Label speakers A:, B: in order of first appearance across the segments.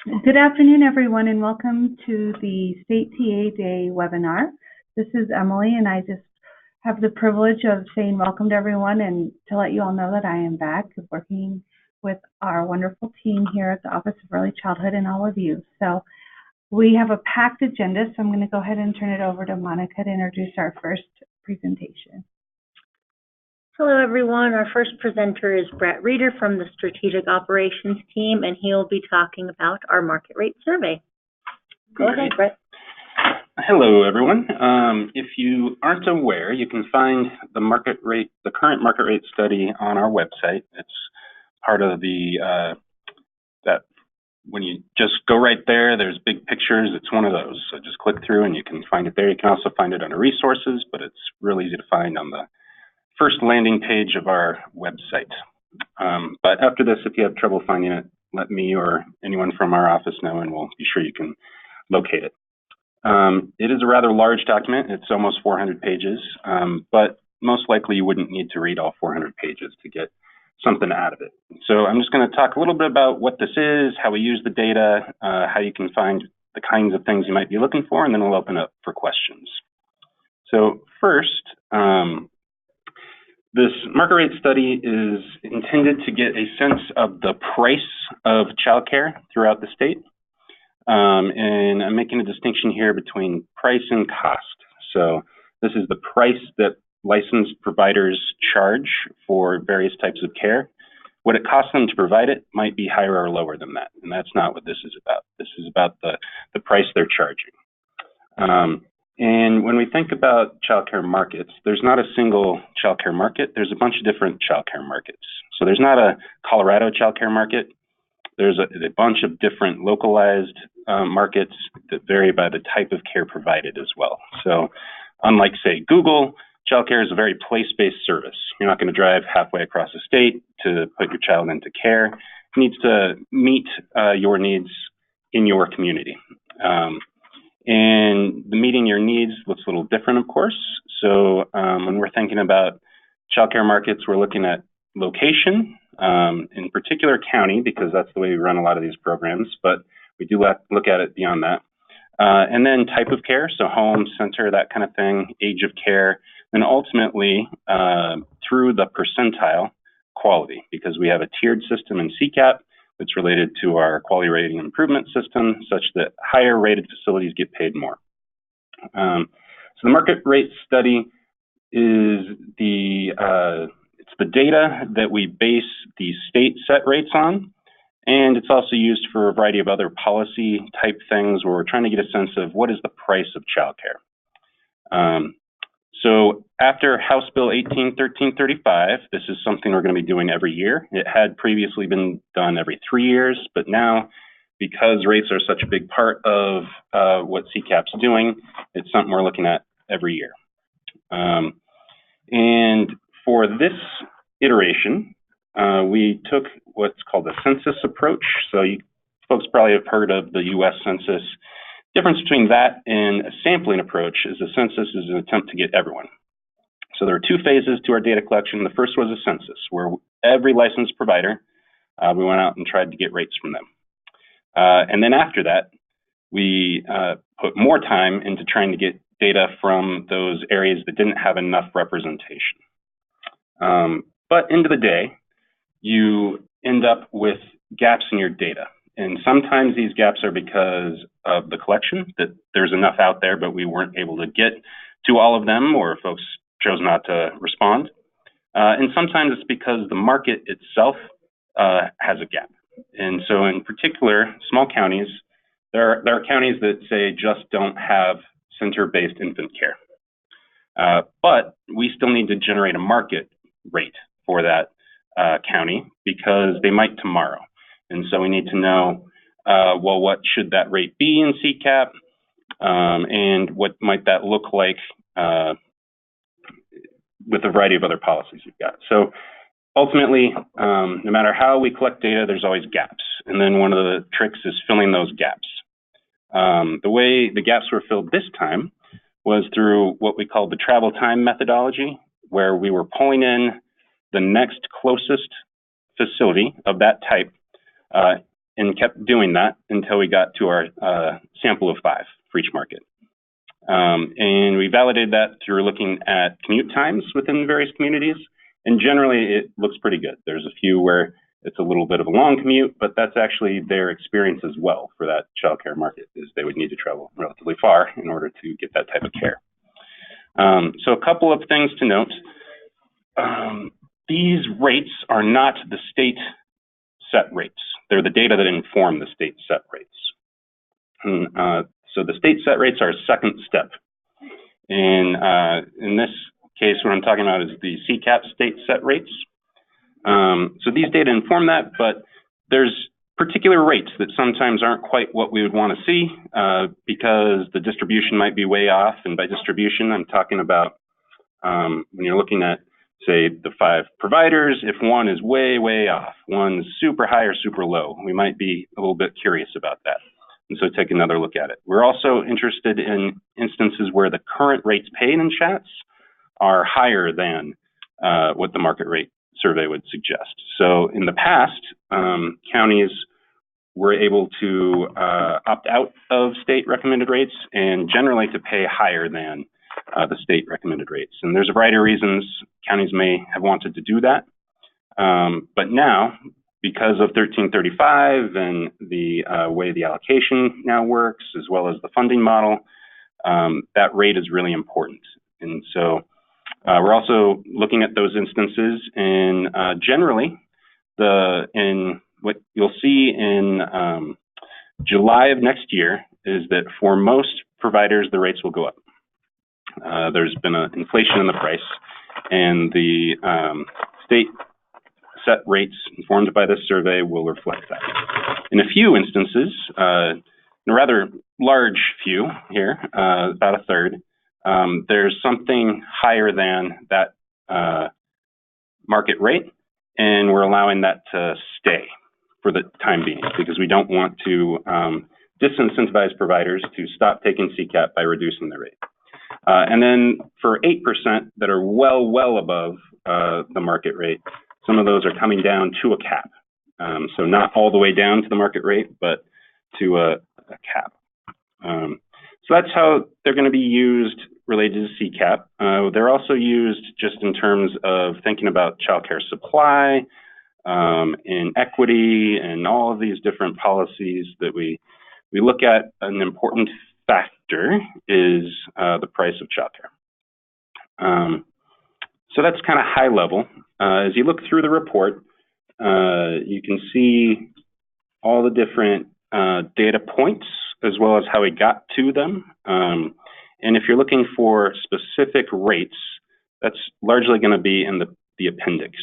A: Good afternoon, everyone, and welcome to the State TA Day webinar. This is Emily, and I just have the privilege of saying welcome to everyone and to let you all know that I am back working with our wonderful team here at the Office of Early Childhood and all of you. So we have a packed agenda, so I'm going to go ahead and turn it over to Monica to introduce our first presentation.
B: Hello, everyone. Our first presenter is Brett Reeder from the Strategic Operations team, and he will be talking about our market rate survey. Go ahead, Brett.
C: Hello, everyone. If you aren't aware, you can find the current market rate study on our website. It's part of that when you just go right there, there's big pictures. It's one of those. So just click through and you can find it there. You can also find it under resources, but it's really easy to find on the first landing page of our website. But after this, if you have trouble finding it, let me or anyone from our office know, and we'll be sure you can locate it. It is a rather large document. It's almost 400 pages, but most likely you wouldn't need to read all 400 pages to get something out of it. So I'm just going to talk a little bit about what this is, how we use the data, how you can find the kinds of things you might be looking for, and then we'll open up for questions. So first, this market rate study is intended to get a sense of the price of childcare throughout the state. And I'm making a distinction here between price and cost. So this is the price that licensed providers charge for various types of care. What it costs them to provide it might be higher or lower than that. And that's not what this is about. This is about the price they're charging. And when we think about childcare markets, there's not a single childcare market. There's a bunch of different childcare markets. So there's not a Colorado childcare market. There's a bunch of different localized markets that vary by the type of care provided as well. So unlike, say, Google, childcare is a very place-based service. You're not going to drive halfway across the state to put your child into care. It needs to meet your needs in your community. And the meeting your needs looks a little different, of course. So when we're thinking about childcare markets, we're looking at location, in particular county, because that's the way we run a lot of these programs, but we do look at it beyond that. And then type of care, so home, center, that kind of thing, age of care, and ultimately through the percentile quality, because we have a tiered system in CCAP that's related to our quality rating improvement system, such that higher rated facilities get paid more. So the market rate study is it's the data that we base the state set rates on, and it's also used for a variety of other policy type things where we're trying to get a sense of what is the price of childcare. So after House Bill 181335, this is something we're going to be doing every year. It had previously been done every 3 years, but now, because rates are such a big part of what CCAP's doing, it's something we're looking at every year. And for this iteration, we took what's called a census approach. So you folks probably have heard of the U.S. Census. Difference between that and a sampling approach is a census is an attempt to get everyone. So there are two phases to our data collection. The first was a census, where every licensed provider, we went out and tried to get rates from them. And then after that, we put more time into trying to get data from those areas that didn't have enough representation. But end of the day, you end up with gaps in your data. And sometimes these gaps are because of the collection, that there's enough out there, but we weren't able to get to all of them, or folks chose not to respond. And sometimes it's because the market itself has a gap. And so in particular, small counties, there are counties that say just don't have center-based infant care. But we still need to generate a market rate for that county because they might tomorrow. And so we need to know, well, what should that rate be in CCAP, and what might that look like with a variety of other policies you've got. So ultimately, no matter how we collect data, there's always gaps. And then one of the tricks is filling those gaps. The way the gaps were filled this time was through what we called the travel time methodology, where we were pulling in the next closest facility of that type and kept doing that until we got to our sample of 5 for each market. And we validated that through looking at commute times within various communities. And generally, it looks pretty good. There's a few where it's a little bit of a long commute, but that's actually their experience as well for that childcare market, is they would need to travel relatively far in order to get that type of care. So a couple of things to note. These rates are not the state set rates. They're the data that inform the state set rates. And, so the state set rates are a second step. And in this case, what I'm talking about is the CCAP state set rates. So these data inform that, but there's particular rates that sometimes aren't quite what we would want to see because the distribution might be way off. And by distribution, I'm talking about when you're looking at, say, the 5 providers, if one is way, way off, one's super high or super low, we might be a little bit curious about that. And so take another look at it. We're also interested in instances where the current rates paid in chats are higher than what the market rate survey would suggest. So in the past, counties were able to opt out of state recommended rates and generally to pay higher than the state recommended rates. And there's a variety of reasons counties may have wanted to do that. But now, because of 1335 and the way the allocation now works, as well as the funding model, that rate is really important. And so we're also looking at those instances, and generally, what you'll see in July of next year is that for most providers, the rates will go up. There's been an inflation in the price, and the state set rates informed by this survey will reflect that. In a few instances, a rather large few here, about a third, there's something higher than that market rate, and we're allowing that to stay for the time being because we don't want to disincentivize providers to stop taking CCAP by reducing the rate. And then for 8% that are well above the market rate, some of those are coming down to a cap. So not all the way down to the market rate, but to a cap. So that's how they're going to be used related to CCAP. They're also used just in terms of thinking about childcare supply, and equity, and all of these different policies that we look at. An important factor is the price of childcare. So that's kind of high level. As you look through the report, you can see all the different data points as well as how we got to them. And if you're looking for specific rates, that's largely going to be in the appendix.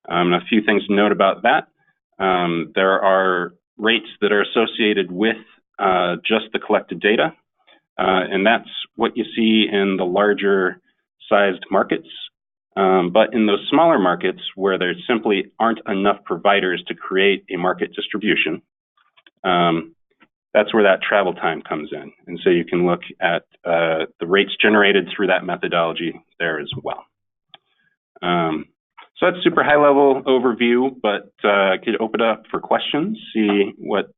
C: A few things to note about that. There are rates that are associated with just the collected data, and that's what you see in the larger sized markets. But in those smaller markets where there simply aren't enough providers to create a market distribution, that's where that travel time comes in. And so you can look at the rates generated through that methodology there as well. So that's super high level overview, but I could open it up for questions, see what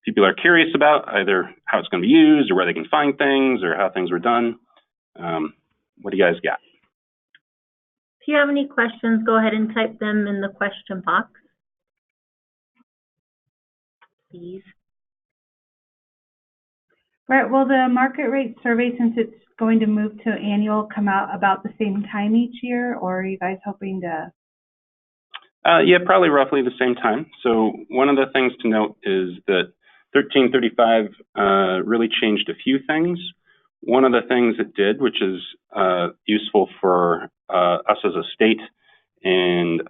C: people are curious about, either how it's going to be used or where they can find things or how things were done. What do you guys got?
B: If you have any questions, go ahead and type them in the question box, please.
A: Brett, will the market rate survey, since it's going to move to annual, come out about the same time each year, or are you guys hoping to?
C: Yeah, probably roughly the same time. So one of the things to note is that 1335 really changed a few things. One of the things it did, which is useful for us as a state, and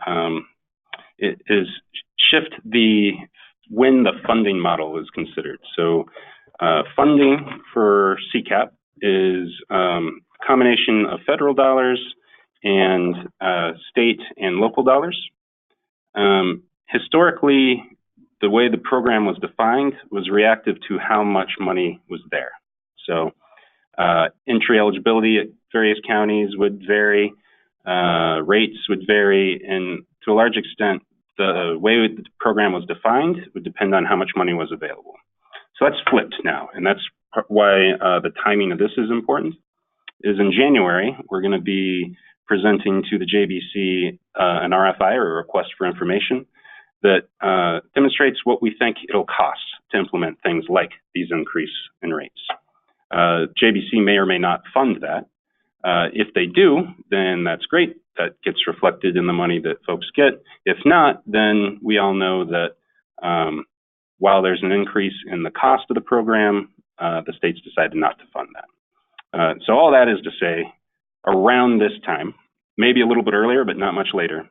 C: it is shift when the funding model is considered. So funding for CCAP is a combination of federal dollars and state and local dollars. Historically, the way the program was defined was reactive to how much money was there. So entry eligibility at various counties would vary, rates would vary, and to a large extent, the way the program was defined would depend on how much money was available. So that's flipped now, and that's why the timing of this is important. Is in January, we're going to be presenting to the JBC an RFI, or a request for information, that demonstrates what we think it'll cost to implement things like these increase in rates. JBC may or may not fund that. If they do, then that's great. That gets reflected in the money that folks get. If not, then we all know that while there's an increase in the cost of the program, the states decided not to fund that. So all that is to say, around this time, maybe a little bit earlier, but not much later,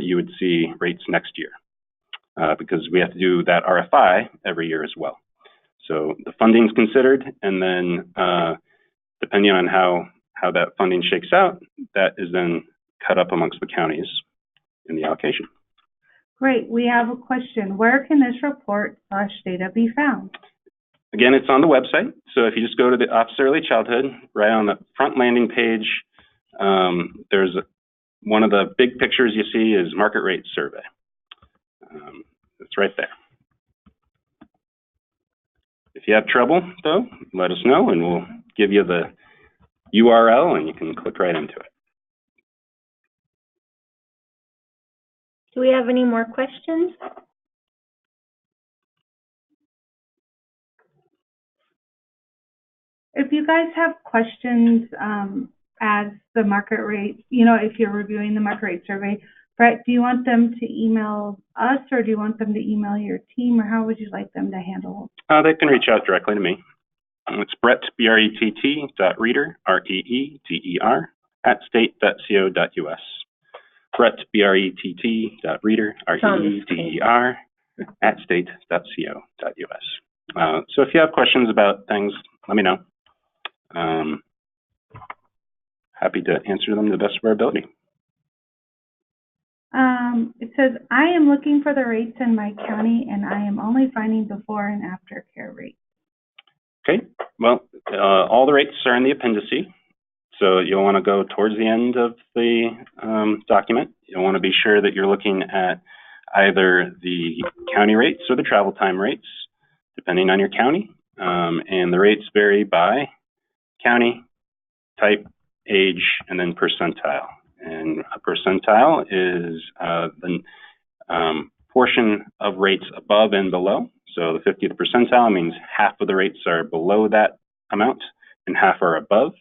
C: you would see rates next year, because we have to do that RFI every year as well. So the funding's considered, and then depending on how that funding shakes out, that is then cut up amongst the counties in the allocation.
A: Great. We have a question. Where can this report/data be found?
C: Again, it's on the website. So if you just go to the Office of Early Childhood, right on the front landing page, there's one of the big pictures you see is market rate survey. It's right there. If you have trouble, though, let us know, and we'll give you the URL, and you can click right into it.
B: Do we have any more questions?
A: If you guys have questions as the market rate, if you're reviewing the market rate survey, Brett, do you want them to email us, or do you want them to email your team, or how would you like them to handle it?
C: They can reach out directly to me. It's Brett, BRETT.reader, REEDER, @state.co.us. Brett, BRETT.reader, REEDER, @state.co.us. So if you have questions about things, let me know. Happy to answer them to the best of our ability.
A: It says, I am looking for the rates in my county, and I am only finding before and after care rates.
C: Okay, well, all the rates are in the appendice. So you'll want to go towards the end of the document. You'll want to be sure that you're looking at either the county rates or the travel time rates, depending on your county. And the rates vary by county, type, age, and then percentile. And a percentile is the portion of rates above and below. So the 50th percentile means half of the rates are below that amount and half are above.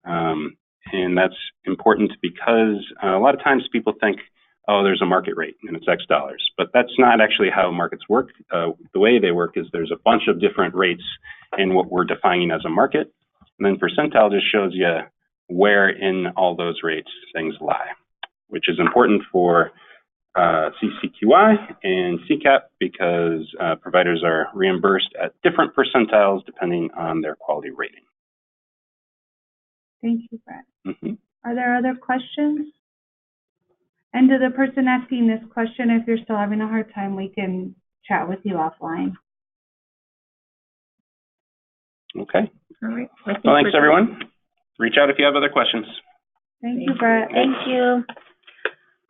C: And that's important because a lot of times people think, oh, there's a market rate and it's X dollars. But that's not actually how markets work. The way they work is there's a bunch of different rates in what we're defining as a market. And then percentile just shows you where in all those rates things lie, which is important for CCQI and CCAP because providers are reimbursed at different percentiles depending on their quality rating.
A: Thank you, Brett.
C: Mm-hmm.
A: Are there other questions? And to the person asking this question, if you're still having a hard time, we can chat with you offline.
B: All
C: Okay.
B: right.
C: Well, thanks, everyone. Reach out if you have other questions.
A: Thank you, Brett.
B: Thank you.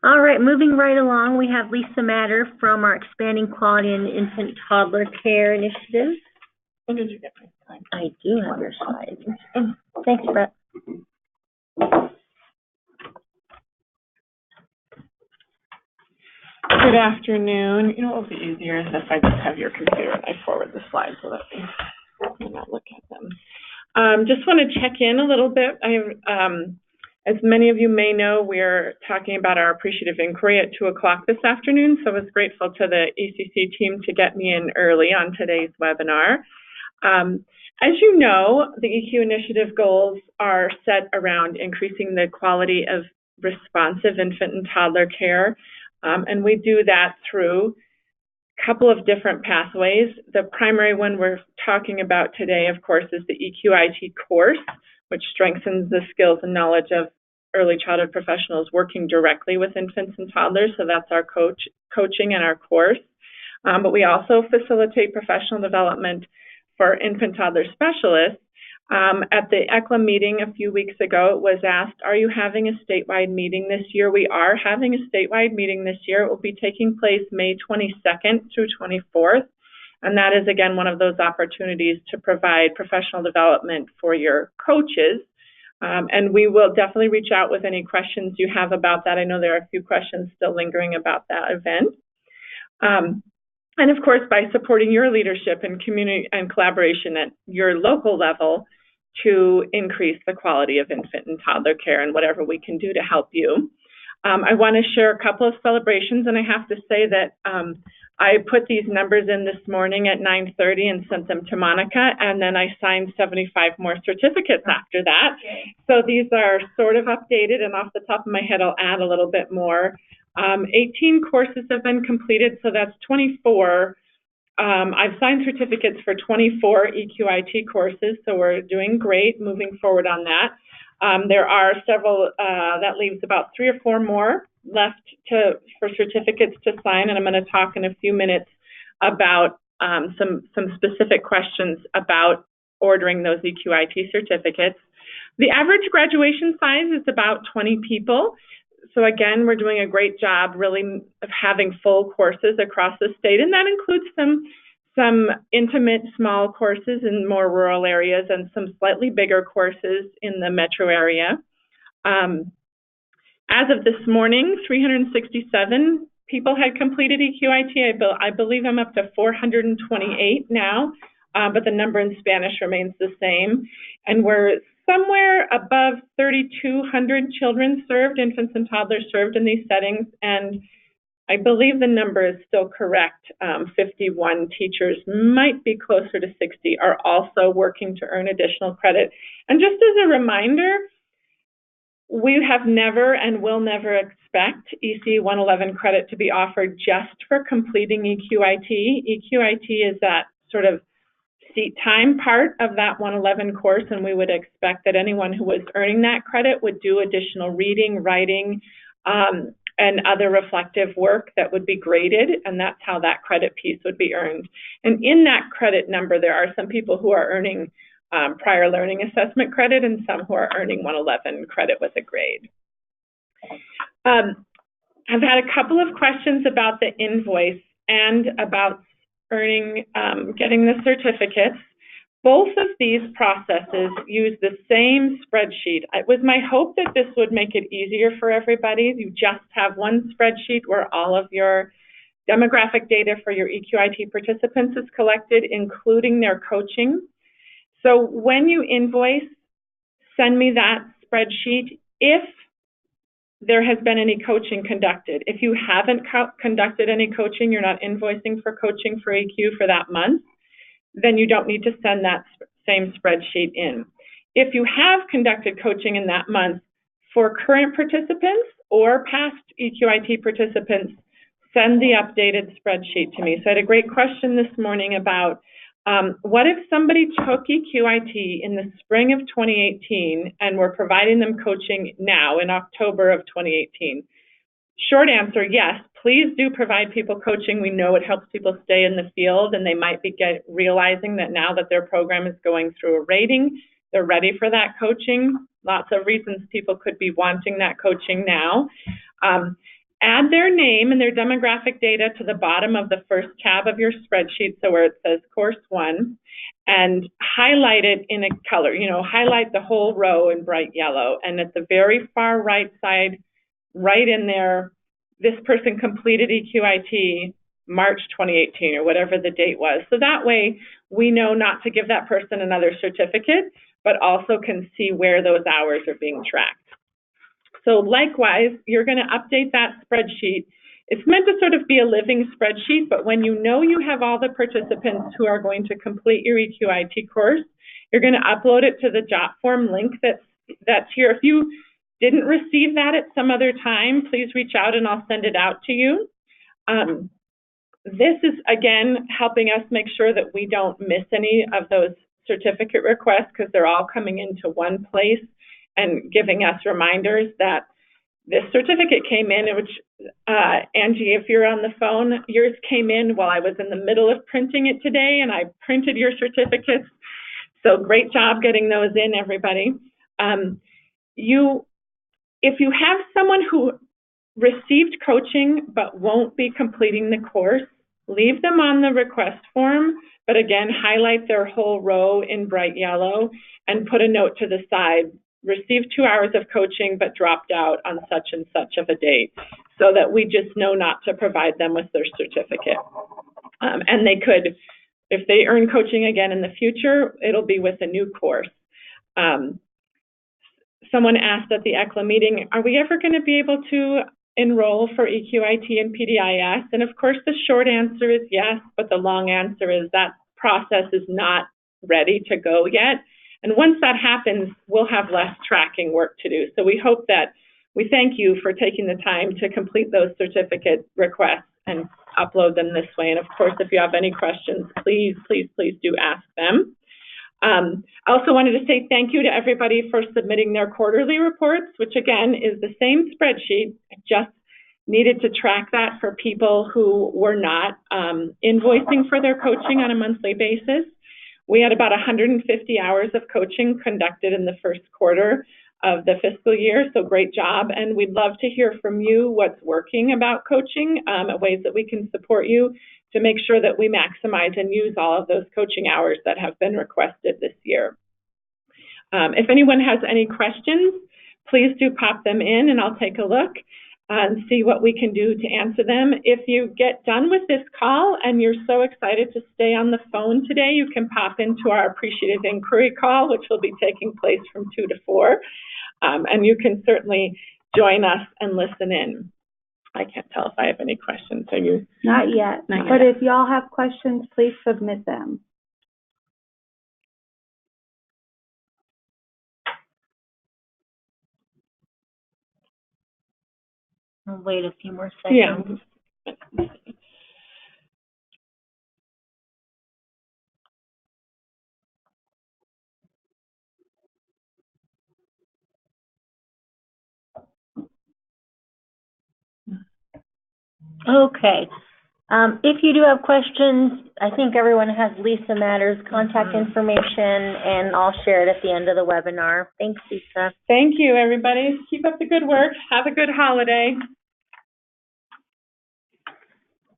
B: All right, moving right along, we have Lisa Matter from our Expanding Quality in Infant Toddler Care Initiative.
D: When did you get my slide?
B: I do have your slides. Thanks, Brett.
D: Good afternoon. You know what will be easier is if I just have your computer and I forward the slides so that we not look at them. Just want to check in a little bit. As many of you may know, we're talking about our appreciative inquiry at 2 o'clock this afternoon, so I was grateful to the ECC team to get me in early on today's webinar. As you know, the EQ initiative goals are set around increasing the quality of responsive infant and toddler care, and we do that through a couple of different pathways. The primary one we're talking about today, of course, is the EQIT course, which strengthens the skills and knowledge of early childhood professionals working directly with infants and toddlers. So that's our coaching and our course. But we also facilitate professional development for infant toddler specialists At the ECLA meeting a few weeks ago, it was asked, are you having a statewide meeting this year? We are having a statewide meeting this year. It will be taking place May 22nd through 24th. And that is, again, one of those opportunities to provide professional development for your coaches. And we will definitely reach out with any questions you have about that. I know there are a few questions still lingering about that event. And of course, by supporting your leadership and community and collaboration at your local level to increase the quality of infant and toddler care and whatever we can do to help you. I want to share a couple of celebrations, and I have to say that I put these numbers in this morning at 9:30 and sent them to Monica, and then I signed 75 more certificates after that. So these are sort of updated, and off the top of my head, I'll add a little bit more. 18 courses have been completed, so that's 24. I've signed certificates for 24 EQIT courses, so we're doing great moving forward on that. There are several, that leaves about 3 or 4 more left for certificates to sign, and I'm going to talk in a few minutes about some specific questions about ordering those EQIT certificates. The average graduation size is about 20 people. So again, we're doing a great job really of having full courses across the state, and that includes some intimate small courses in more rural areas and some slightly bigger courses in the metro area. As of this morning, 367 people had completed EQIT. I believe I'm up to 428 now, but the number in Spanish remains the same. And we're somewhere above 3,200 children served, infants and toddlers served in these settings, and I believe the number is still correct. 51 teachers, might be closer to 60, are also working to earn additional credit. And just as a reminder, we have never and will never expect EC 111 credit to be offered just for completing EQIT. EQIT is that sort of seat time part of that 111 course, and we would expect that anyone who was earning that credit would do additional reading, writing, and other reflective work that would be graded, and that's how that credit piece would be earned. And in that credit number, there are some people who are earning prior learning assessment credit and some who are earning 111 credit with a grade. I've had a couple of questions about the invoice and about getting the certificates. Both of these processes use the same spreadsheet. It was my hope that this would make it easier for everybody. You just have one spreadsheet where all of your demographic data for your EQIT participants is collected, including their coaching. So when you invoice, send me that spreadsheet if there has been any coaching conducted. If you haven't conducted any coaching, you're not invoicing for coaching for EQ for that month, then you don't need to send that same spreadsheet in. If you have conducted coaching in that month for current participants or past EQIT participants, send the updated spreadsheet to me. So I had a great question this morning about what if somebody took EQIT in the spring of 2018 and we're providing them coaching now in October of 2018? Short answer, yes, please do provide people coaching. We know it helps people stay in the field, and they might be realizing that now that their program is going through a rating, they're ready for that coaching. Lots of reasons people could be wanting that coaching now. Add their name and their demographic data to the bottom of the first tab of your spreadsheet, so where it says Course 1, and highlight it in a color. Highlight the whole row in bright yellow, and at the very far right side, right in there, this person completed EQIT March 2018 or whatever the date was. So that way we know not to give that person another certificate, but also can see where those hours are being tracked. So likewise, you're going to update that spreadsheet. It's meant to sort of be a living spreadsheet, but when you know you have all the participants who are going to complete your EQIT course, you're going to upload it to the JotForm link that's here. If you didn't receive that at some other time, please reach out and I'll send it out to you. This is, again, helping us make sure that we don't miss any of those certificate requests because they're all coming into one place and giving us reminders that this certificate came in, which, Angie, if you're on the phone, yours came in while I was in the middle of printing it today, and I printed your certificates. So great job getting those in, everybody. If you have someone who received coaching but won't be completing the course, leave them on the request form, but again, highlight their whole row in bright yellow and put a note to the side, received 2 hours of coaching but dropped out on such and such of a date, so that we just know not to provide them with their certificate. And they could, if they earn coaching again in the future, it'll be with a new course. Someone asked at the ECLA meeting, are we ever going to be able to enroll for EQIT and PDIS? And of course, the short answer is yes, but the long answer is that process is not ready to go yet. And once that happens, we'll have less tracking work to do. So we hope that, we thank you for taking the time to complete those certificate requests and upload them this way. And of course, if you have any questions, please, please, please do ask them. I also wanted to say thank you to everybody for submitting their quarterly reports, which again is the same spreadsheet. I just needed to track that for people who were not invoicing for their coaching on a monthly basis. We had about 150 hours of coaching conducted in the first quarter of the fiscal year, so great job. And we'd love to hear from you what's working about coaching, ways that we can support you to make sure that we maximize and use all of those coaching hours that have been requested this year. If anyone has any questions, please do pop them in and I'll take a look and see what we can do to answer them. If you get done with this call and you're so excited to stay on the phone today, you can pop into our appreciative inquiry call, which will be taking place from 2 to 4. And you can certainly join us and listen in. I can't tell if I have any questions. Are you?
A: Not yet.
D: Not
A: But
D: yet.
A: if y'all have questions, please submit them.
B: I'll wait a few more seconds.
D: Yeah.
B: Okay. If you do have questions, I think everyone has Lisa Matter's contact information, and I'll share it at the end of the webinar. Thanks, Lisa.
D: Thank you, everybody. Keep up the good work. Have a good holiday.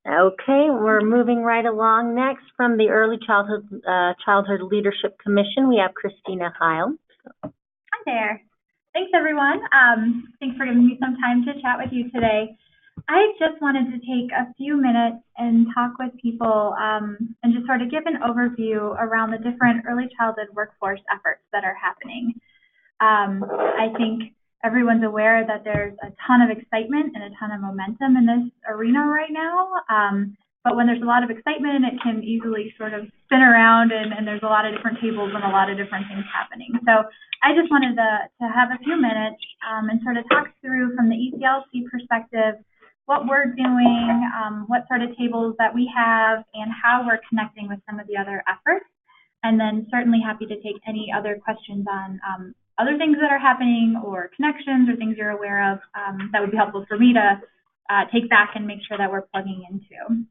B: Okay, we're moving right along. Next, from the Early Childhood Leadership Commission, we have Christina Heil.
E: Hi there. Thanks, everyone. Thanks for giving me some time to chat with you today. I just wanted to take a few minutes and talk with people and just sort of give an overview around the different early childhood workforce efforts that are happening. I think everyone's aware that there's a ton of excitement and a ton of momentum in this arena right now. But when there's a lot of excitement, it can easily sort of spin around and there's a lot of different tables and a lot of different things happening. So I just wanted to have a few minutes and sort of talk through from the ECLC perspective what we're doing, what sort of tables that we have, and how we're connecting with some of the other efforts. And then certainly happy to take any other questions on other things that are happening or connections or things you're aware of that would be helpful for me to take back and make sure that we're plugging into.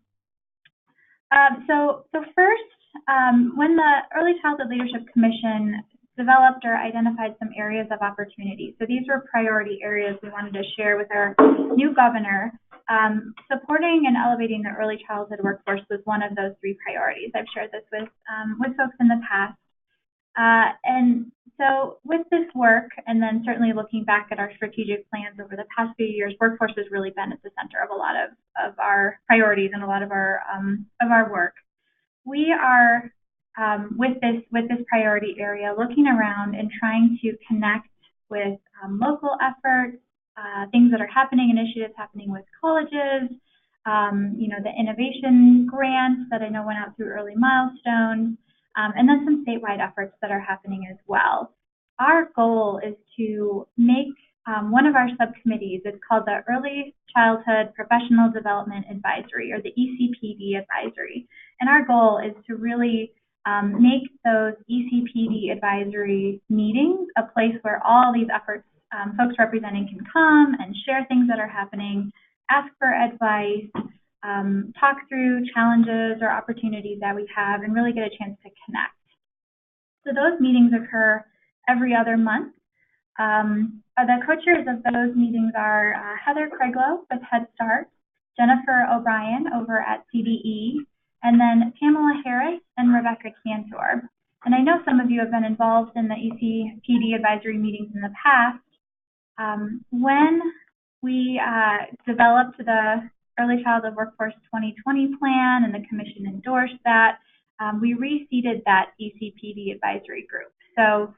E: So first, when the Early Childhood Leadership Commission developed or identified some areas of opportunity. So these were priority areas we wanted to share with our new governor. Supporting and elevating the early childhood workforce was one of those 3 priorities. I've shared this with folks in the past. And so with this work, and then certainly looking back at our strategic plans over the past few years, workforce has really been at the center of a lot of our priorities and a lot of our work. We are with this priority area, looking around and trying to connect with local efforts, things that are happening, initiatives happening with colleges, the innovation grants that I know went out through early milestones, and then some statewide efforts that are happening as well. Our goal is to make one of our subcommittees, it's called the Early Childhood Professional Development Advisory, or the ECPD Advisory. And our goal is to really make those ECPD advisory meetings a place where all these efforts, folks representing can come and share things that are happening, ask for advice, talk through challenges or opportunities that we have, and really get a chance to connect. So those meetings occur every other month. The co-chairs of those meetings are Heather Craiglow with Head Start, Jennifer O'Brien over at CDE, and then Pamela Harris and Rebecca Cantor. And I know some of you have been involved in the ECPD advisory meetings in the past. When we developed the Early Childhood Workforce 2020 plan and the Commission endorsed that, we reseated that ECPD advisory group. So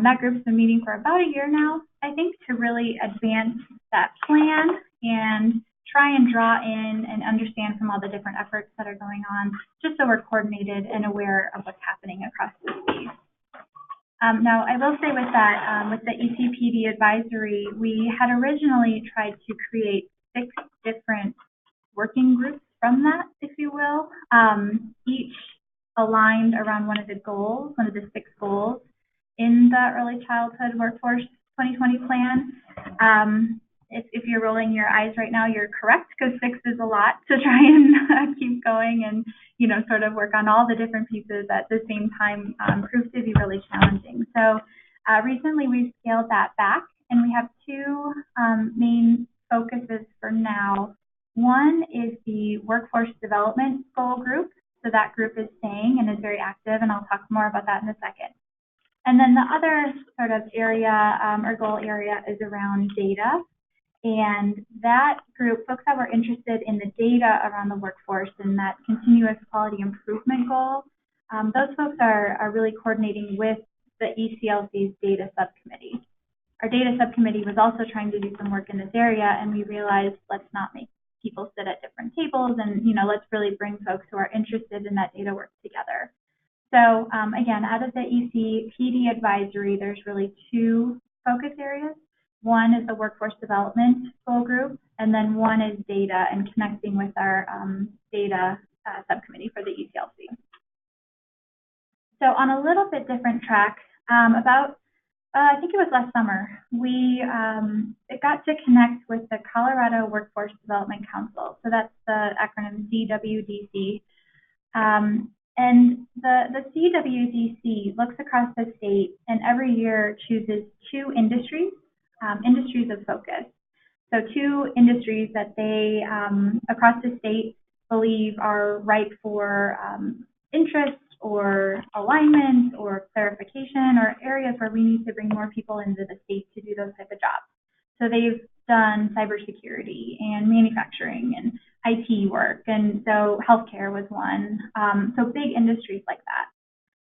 E: that group's been meeting for about a year now, I think, to really advance that plan and try and draw in and understand from all the different efforts that are going on, just so we're coordinated and aware of what's happening across the state. Now, I will say with that, with the ECPD advisory, we had originally tried to create 6 different working groups from that, if you will, each aligned around one of the goals, one of the 6 goals in the Early Childhood Workforce 2020 plan. If you're rolling your eyes right now, you're correct, because 6 is a lot to try and keep going and, you know, sort of work on all the different pieces at the same time proved to be really challenging. So recently we've scaled that back, and we have 2 main focuses for now. One is the Workforce Development Goal Group. So that group is staying and is very active, and I'll talk more about that in a second. And then the other sort of area or goal area is around data. And that group, folks that were interested in the data around the workforce and that continuous quality improvement goal, those folks are really coordinating with the ECLC's data subcommittee. Our data subcommittee was also trying to do some work in this area, and we realized, let's not make people sit at different tables, and, you know, let's really bring folks who are interested in that data work together. So again, out of the ECPD advisory, there's really 2 focus areas. One is the Workforce Development Goal Group, and then one is data and connecting with our data subcommittee for the ECLC. So on a little bit different track, I think it was last summer, we got to connect with the Colorado Workforce Development Council. So that's the acronym CWDC. And the CWDC looks across the state and every year chooses 2 industries of focus. So 2 industries that they, across the state, believe are ripe for interest or alignment or clarification, or areas where we need to bring more people into the state to do those type of jobs. So they've done cybersecurity and manufacturing and IT work, and so healthcare was one. So big industries like that.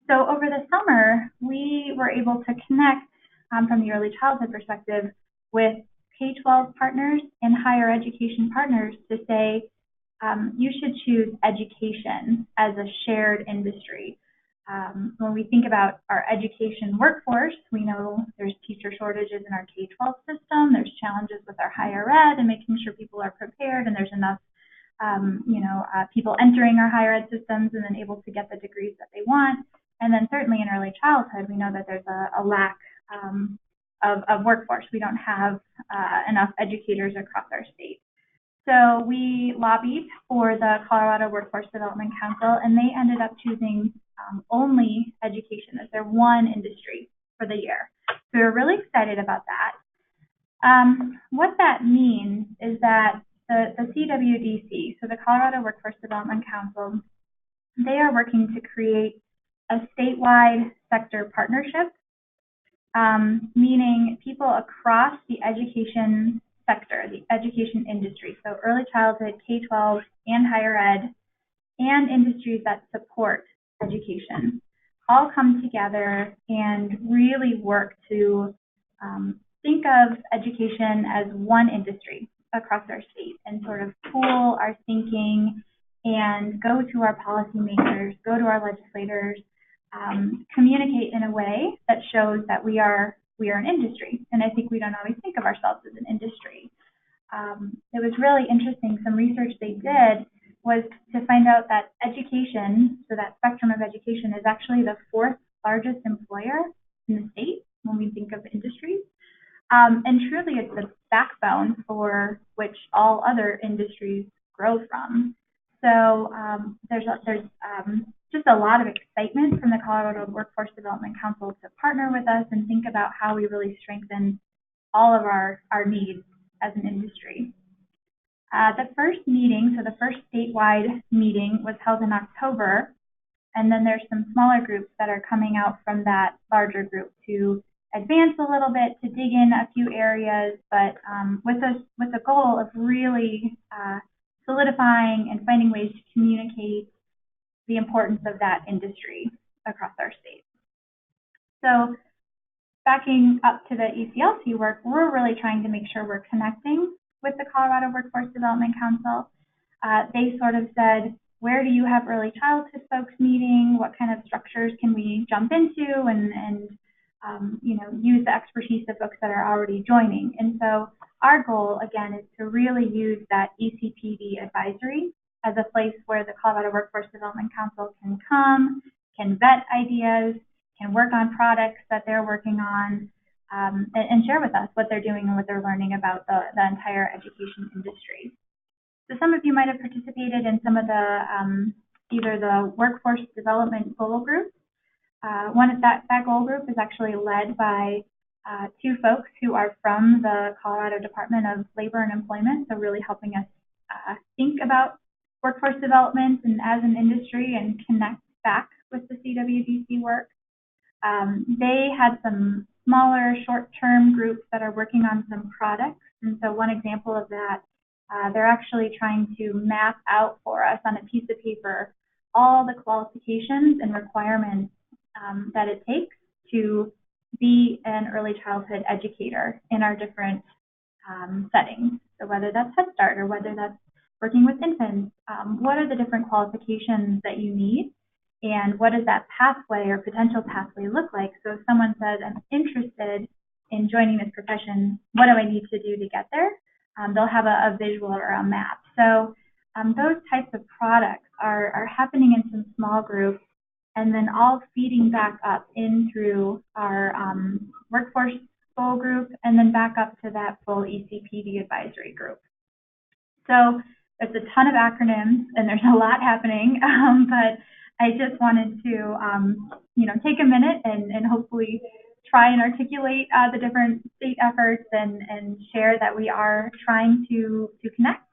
E: So over the summer, we were able to connect from the early childhood perspective with K-12 partners and higher education partners to say, you should choose education as a shared industry. When we think about our education workforce, we know there's teacher shortages in our K-12 system, there's challenges with our higher ed and making sure people are prepared and there's enough people entering our higher ed systems and then able to get the degrees that they want. And then certainly in early childhood, we know that there's a lack of workforce. We don't have enough educators across our state. So we lobbied for the Colorado Workforce Development Council, and they ended up choosing only education as their one industry for the year. So we're really excited about that. What that means is that the CWDC, so the Colorado Workforce Development Council, they are working to create a statewide sector partnership, meaning people across the education sector, the education industry, so early childhood, K-12, and higher ed, and industries that support education, all come together and really work to think of education as one industry across our state and sort of pool our thinking and go to our policymakers, go to our legislators, communicate in a way that shows that we are an industry. And I think we don't always think of ourselves as an industry. It was really interesting. Some research they did was to find out that education, so that spectrum of education, is actually the 4th largest employer in the state when we think of industries. And truly it's the backbone for which all other industries grow from. So there's just a lot of excitement from the Colorado Workforce Development Council to partner with us and think about how we really strengthen all of our needs as an industry. The first meeting, so the first statewide meeting, was held in October, and then there's some smaller groups that are coming out from that larger group to advance a little bit, to dig in a few areas, but with the goal of really solidifying and finding ways to communicate the importance of that industry across our state. So backing up to the ECLC work, we're really trying to make sure we're connecting with the Colorado Workforce Development Council. They sort of said, where do you have early childhood folks meeting? What kind of structures can we jump into and use the expertise of folks that are already joining? And so our goal, again, is to really use that ECPD advisory as a place where the Colorado Workforce Development Council can come, can vet ideas, can work on products that they're working on, and share with us what they're doing and what they're learning about the entire education industry. So some of you might have participated in some of the either the workforce development goal groups. One of that goal group is actually led by two folks who are from the Colorado Department of Labor and Employment, so really helping us think about workforce development and as an industry and connect back with the CWDC work. They had some smaller short-term groups that are working on some products, and so one example of that, they're actually trying to map out for us on a piece of paper all the qualifications and requirements that it takes to be an early childhood educator in our different settings. So whether that's Head Start or whether that's working with infants, what are the different qualifications that you need, and what does that pathway or potential pathway look like? So if someone says, I'm interested in joining this profession, what do I need to do to get there? They'll have a visual or a map. So those types of products are happening in some small groups, and then all feeding back up in through our workforce goal group, and then back up to that full ECPD advisory group. So there's a ton of acronyms, and there's a lot happening, but I just wanted to, take a minute and hopefully try and articulate the different state efforts and share that we are trying to connect,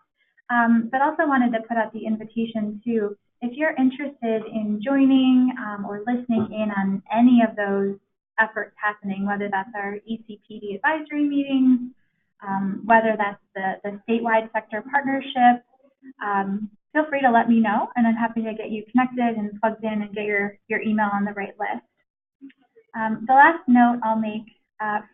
E: but also wanted to put out the invitation to, if you're interested in joining or listening in on any of those efforts happening, whether that's our ECPD advisory meetings, whether that's the statewide sector partnership, feel free to let me know, and I'm happy to get you connected and plugged in and get your email on the right list. The last note I'll make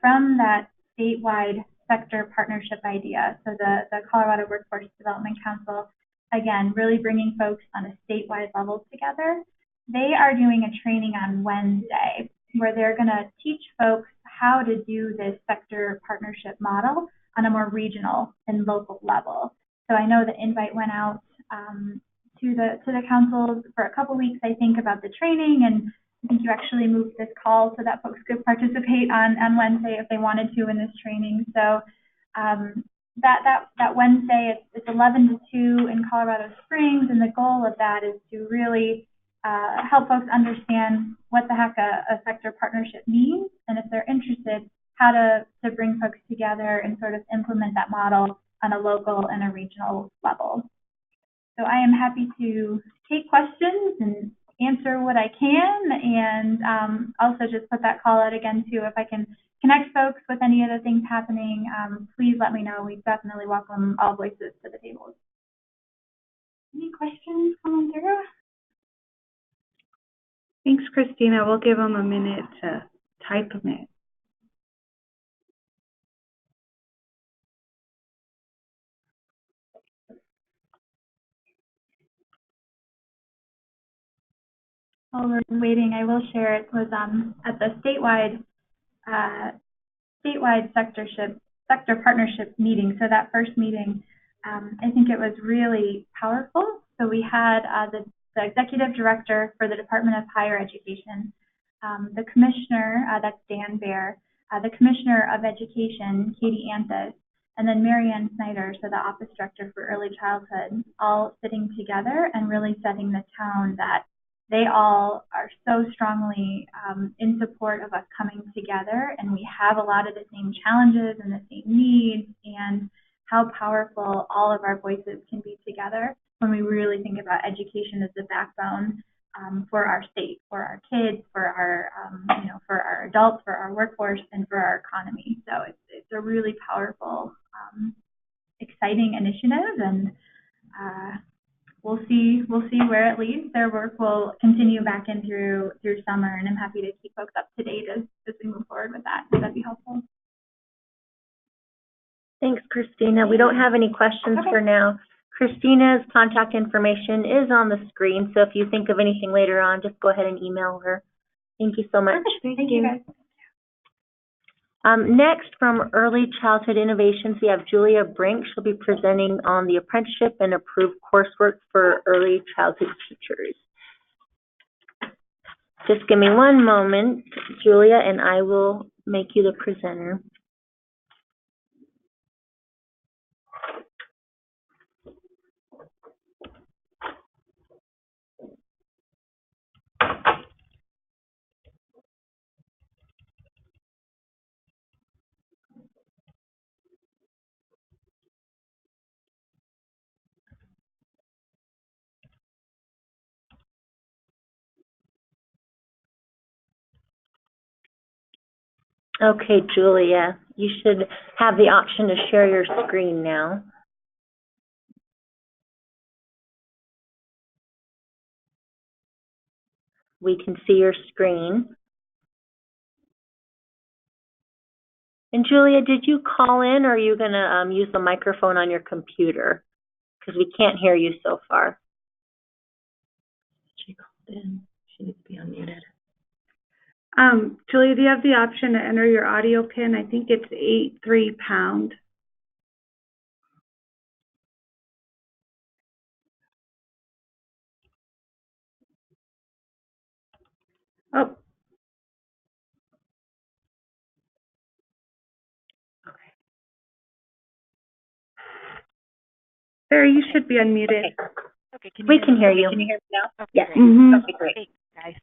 E: from that statewide sector partnership idea, so the Colorado Workforce Development Council, again, really bringing folks on a statewide level together. They are doing a training on Wednesday where they're going to teach folks how to do this sector partnership model on a more regional and local level. So I know the invite went out to the councils for a couple weeks, I think, about the training, and I think you actually moved this call so that folks could participate on Wednesday if they wanted to in this training. So that Wednesday, it's 11 to 2 in Colorado Springs, and the goal of that is to really help folks understand what the heck a sector partnership means, and if they're interested, how to bring folks together and sort of implement that model on a local and a regional level. So I am happy to take questions and answer what I can, and also just put that call out again too. If I can connect folks with any of the things happening, please let me know. We definitely welcome all voices to the table. Any questions coming through?
A: Thanks, Christina. We'll give them a minute to type them in.
E: While we're waiting, I will share it was at the statewide sector partnership meeting. So that first meeting, I think it was really powerful. So we had the executive director for the Department of Higher Education, the commissioner, that's Dan Baer, the commissioner of education, Katie Anthus, and then Marianne Snyder, so the office director for early childhood, all sitting together and really setting the tone that they all are so strongly in support of us coming together, and we have a lot of the same challenges and the same needs, and how powerful all of our voices can be together when we really think about education as the backbone for our state, for our kids, for our for our adults, for our workforce, and for our economy. So it's a really powerful, exciting initiative, and we'll see where it leads. Their work will continue back in through summer, and I'm happy to keep folks up to date as we move forward with that. So that'd be helpful.
B: Thanks, Christina. We don't have any questions for now. Christina's contact information is on the screen, so if you think of anything later on, just go ahead and email her. Thank you so much.
E: Thank you, guys.
B: Next, from Early Childhood Innovations, we have Julia Brink. She'll be presenting on the apprenticeship and approved coursework for early childhood teachers. Just give me one moment, Julia, and I will make you the presenter. Okay, Julia, you should have the option to share your screen now. We can see your screen. And Julia, did you call in, or are you going to use the microphone on your computer? Because we can't hear you so far. She called in. She needs to be unmuted.
A: Julia, do you have the option to enter your audio pin? I think it's 83#. Oh. Okay. Barry, you should be unmuted.
F: Okay,
B: We can hear you.
F: Can you hear me now? Okay,
B: yes.
F: Great.
B: Mm-hmm.
F: Okay, great. Thanks, guys.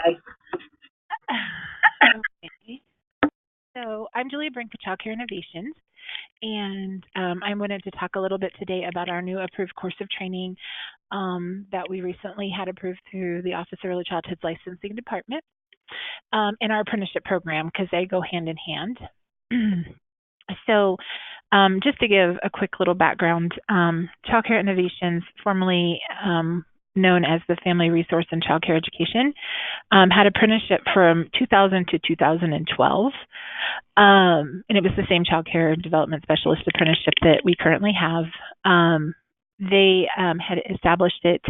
F: Okay. So I'm Julia Brink with Child Care Innovations, and I wanted to talk a little bit today about our new approved course of training that we recently had approved through the Office of Early Childhood's Licensing Department and our apprenticeship program, because they go hand in hand. So just to give a quick little background, Child Care Innovations, formerly known as the Family Resource and Child Care Education, had apprenticeship from 2000 to 2012. And it was the same Child Care Development Specialist apprenticeship that we currently have. They had established it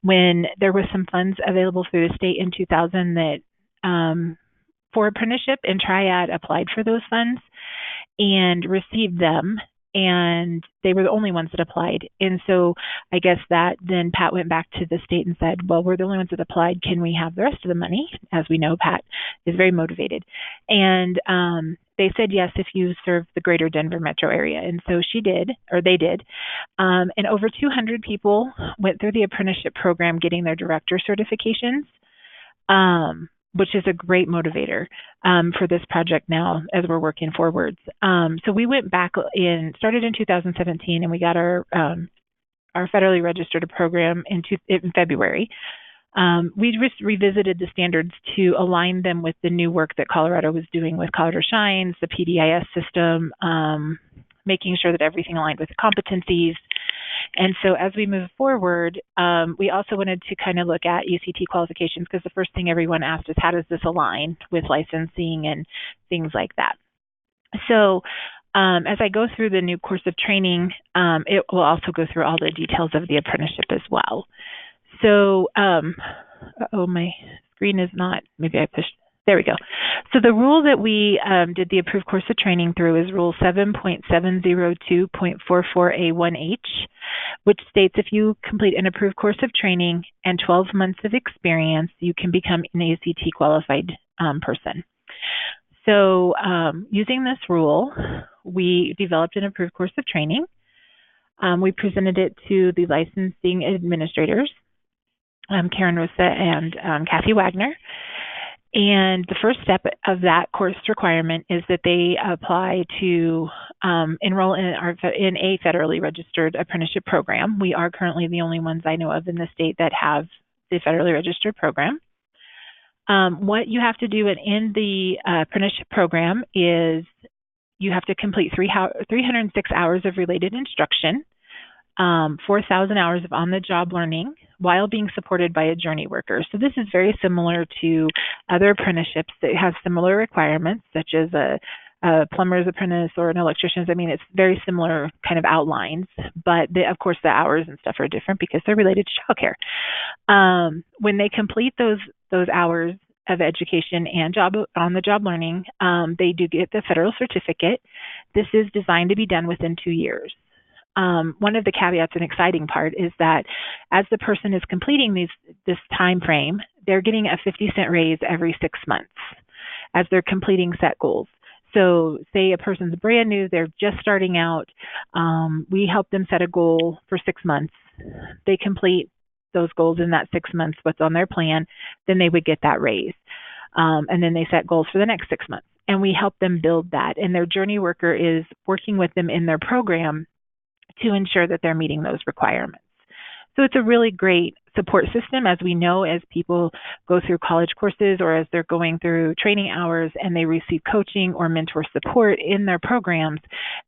F: when there was some funds available through the state in 2000 that for apprenticeship, and Triad applied for those funds and received them, and they were the only ones that applied. And so I guess that then Pat went back to the state and said, well, we're the only ones that applied. Can we have the rest of the money? As we know, Pat is very motivated. And they said yes if you serve the greater Denver metro area. And so she did, or they did. And over 200 people went through the apprenticeship program getting their director certifications, which is a great motivator for this project now as we're working forwards. So we went back in, started in 2017, and we got our federally registered program in February. We just revisited the standards to align them with the new work that Colorado was doing with Colorado Shines, the PDIS system, making sure that everything aligned with the competencies. And so as we move forward, we also wanted to kind of look at ECT qualifications, because the first thing everyone asked is, how does this align with licensing and things like that? So as I go through the new course of training, it will also go through all the details of the apprenticeship as well. So, my screen is not, maybe I pushed, there we go. So the rule that we did the approved course of training through is Rule 7.702.44A1H, which states if you complete an approved course of training and 12 months of experience, you can become an ACT qualified person. So using this rule, we developed an approved course of training. We presented it to the licensing administrators. Karen Rosa and Kathy Wagner. And the first step of that course requirement is that they apply to enroll in a federally registered apprenticeship program. We are currently the only ones I know of in the state that have the federally registered program. What you have to do in the apprenticeship program is you have to complete 306 hours of related instruction, 4,000 hours of on-the-job learning while being supported by a journey worker. So this is very similar to other apprenticeships that have similar requirements, such as a plumber's apprentice or an electrician's. I mean, it's very similar kind of outlines, but of course the hours and stuff are different because they're related to childcare. When they complete those hours of education and on-the-job learning, they do get the federal certificate. This is designed to be done within 2 years. One of the caveats and exciting part is that as the person is completing this time frame, they're getting a 50-cent raise every 6 months as they're completing set goals. So say a person's brand new, they're just starting out, we help them set a goal for 6 months. They complete those goals in that 6 months, what's on their plan, then they would get that raise. And then they set goals for the next 6 months. And we help them build that. And their journey worker is working with them in their program to ensure that they're meeting those requirements. So it's a really great support system. As we know, as people go through college courses or as they're going through training hours and they receive coaching or mentor support in their programs,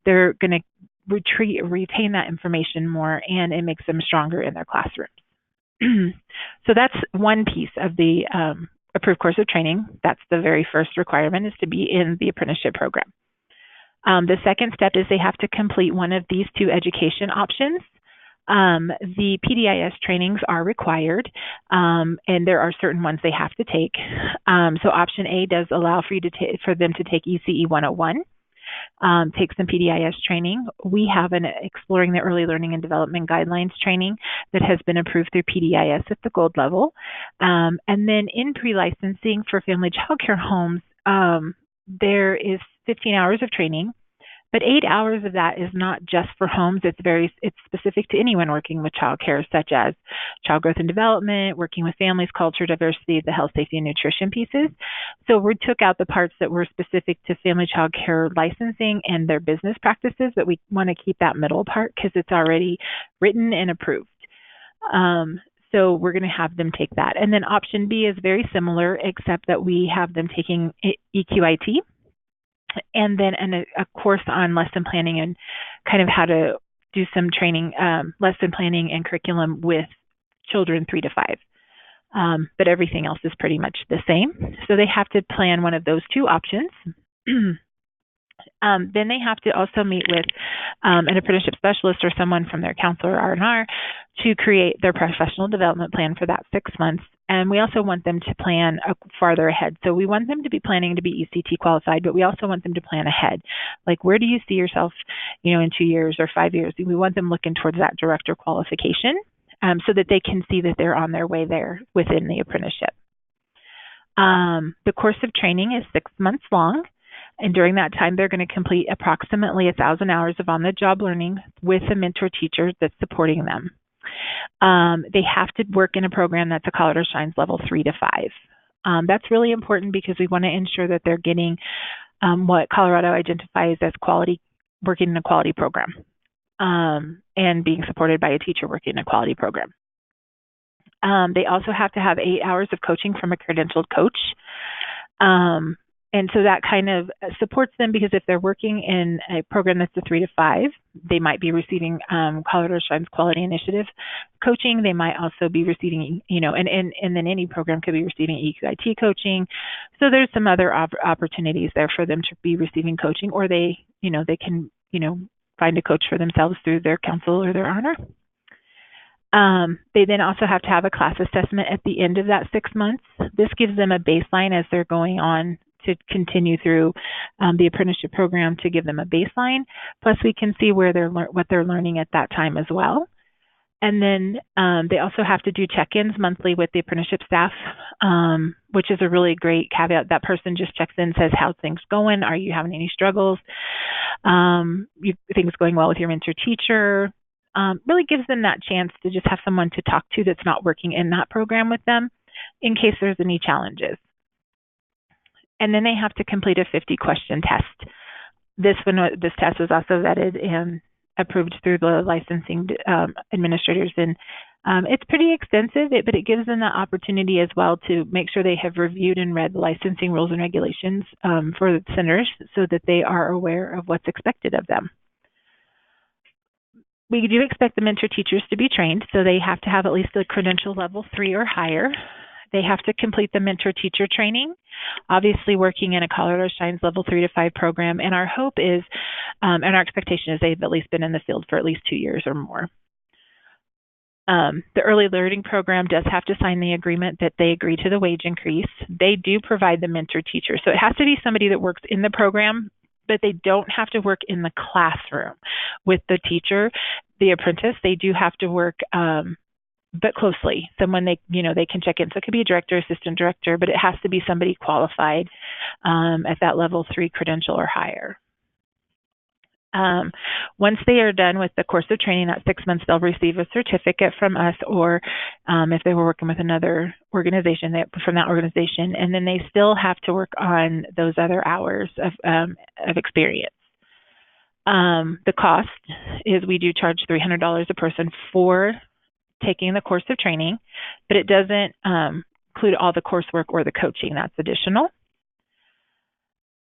F: they're going to retain that information more, and it makes them stronger in their classrooms. So that's one piece of the approved course of training. That's the very first requirement, is to be in the apprenticeship program. The second step is they have to complete one of these two education options. The PDIS trainings are required, and there are certain ones they have to take. So option A does allow for them to take ECE 101, take some PDIS training. We have an Exploring the Early Learning and Development Guidelines training that has been approved through PDIS at the gold level. And then in pre-licensing for family child care homes, there is 15 hours of training, but 8 hours of that is not just for homes. It's specific to anyone working with child care, such as child growth and development, working with families, culture, diversity, the health, safety, and nutrition pieces. So we took out the parts that were specific to family child care licensing and their business practices, but we want to keep that middle part because it's already written and approved. So we're going to have them take that. And then option B is very similar, except that we have them taking EQIT, and then a course on lesson planning and kind of how to do some training, lesson planning and curriculum with children 3 to 5. But everything else is pretty much the same. So they have to plan one of those two options. Then they have to also meet with an apprenticeship specialist or someone from their counselor or R&R to create their professional development plan for that 6 months. And we also want them to plan farther ahead. So we want them to be planning to be ECT qualified, but we also want them to plan ahead. Like, where do you see yourself, in 2 years or 5 years? We want them looking towards that director qualification so that they can see that they're on their way there within the apprenticeship. The course of training is 6 months long. And during that time, they're going to complete approximately 1,000 hours of on-the-job learning with a mentor teacher that's supporting them. They have to work in a program that's a Colorado Shines level 3 to 5. That's really important because we want to ensure that they're getting what Colorado identifies as quality, working in a quality program, and being supported by a teacher working in a quality program. They also have to have 8 hours of coaching from a credentialed coach. And so that kind of supports them, because if they're working in a program that's a 3 to 5, they might be receiving Colorado Shines Quality Initiative coaching. They might also be receiving, and then any program could be receiving EQIT coaching. So there's some other opportunities there for them to be receiving coaching, or they can, find a coach for themselves through their counsel or their honor. They then also have to have a class assessment at the end of that 6 months. This gives them a baseline as they're going on to continue through the apprenticeship program, to give them a baseline. Plus, we can see what they're learning at that time as well. And then they also have to do check-ins monthly with the apprenticeship staff, which is a really great caveat. That person just checks in, says, how's things going? Are you having any struggles? Things going well with your mentor teacher? really gives them that chance to just have someone to talk to that's not working in that program with them in case there's any challenges. And then they have to complete a 50-question test. This test was also vetted and approved through the licensing administrators, and it's pretty extensive, but it gives them the opportunity as well to make sure they have reviewed and read the licensing rules and regulations for the centers so that they are aware of what's expected of them. We do expect the mentor teachers to be trained, so they have to have at least a credential level 3 or higher. They have to complete the mentor teacher training, obviously working in a Colorado Shines level 3 to 5 program. And our hope is, and our expectation is they've at least been in the field for at least 2 years or more. The early learning program does have to sign the agreement that they agree to the wage increase. They do provide the mentor teacher. So it has to be somebody that works in the program, but they don't have to work in the classroom with the teacher, the apprentice. They do have to work but closely, someone they can check in. So it could be a director, assistant director, but it has to be somebody qualified at that level 3 credential or higher. Once they are done with the course of training, that 6 months, they'll receive a certificate from us, or if they were working with another organization, from that organization, and then they still have to work on those other hours of experience. The cost is we do charge $300 a person for taking the course of training, but it doesn't include all the coursework or the coaching. That's additional.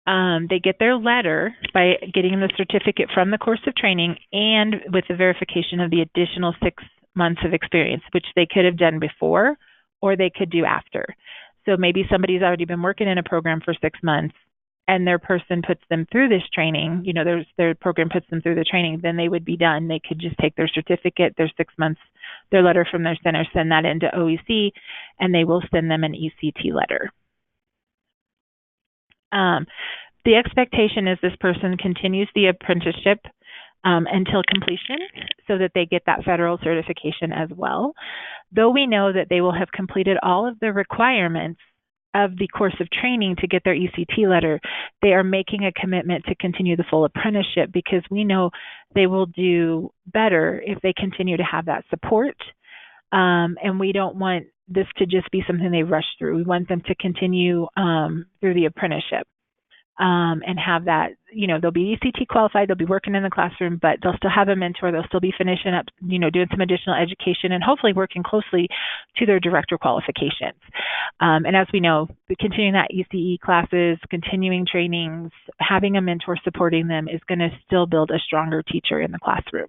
F: They get their letter by getting the certificate from the course of training and with the verification of the additional 6 months of experience, which they could have done before or they could do after. So maybe somebody's already been working in a program for 6 months and their person puts them through this training, their program puts them through the training, then they would be done. They could just take their certificate, their 6 months, their letter from their center, send that into OEC, and they will send them an ECT letter. The expectation is this person continues the apprenticeship until completion so that they get that federal certification as well. Though we know that they will have completed all of the requirements of the course of training to get their ECT letter, they are making a commitment to continue the full apprenticeship because we know they will do better if they continue to have that support. And we don't want this to just be something they rush through. We want them to continue through the apprenticeship and have that, they'll be ECT qualified, they'll be working in the classroom, but they'll still have a mentor, they'll still be finishing up, doing some additional education and hopefully working closely to their director qualifications. And as we know, continuing that ECE classes, continuing trainings, having a mentor supporting them is going to still build a stronger teacher in the classroom.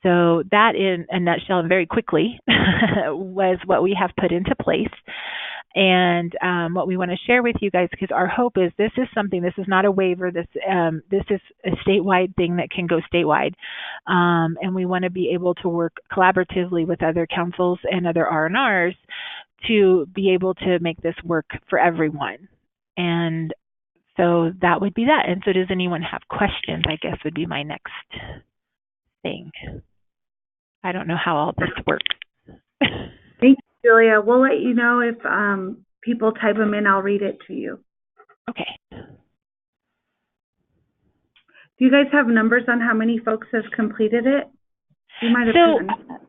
F: So that, in a nutshell and very quickly, was what we have put into place. And what we want to share with you guys, because our hope is this is not a waiver, this is a statewide thing that can go statewide. And we want to be able to work collaboratively with other councils and other R&Rs to be able to make this work for everyone. And so that would be that. And so does anyone have questions, I guess would be my next thing. I don't know how all this works.
A: Thank you, Julia. We'll let you know if people type them in. I'll read it to you.
F: Okay.
A: Do you guys have numbers on how many folks have completed it? You might have presented that.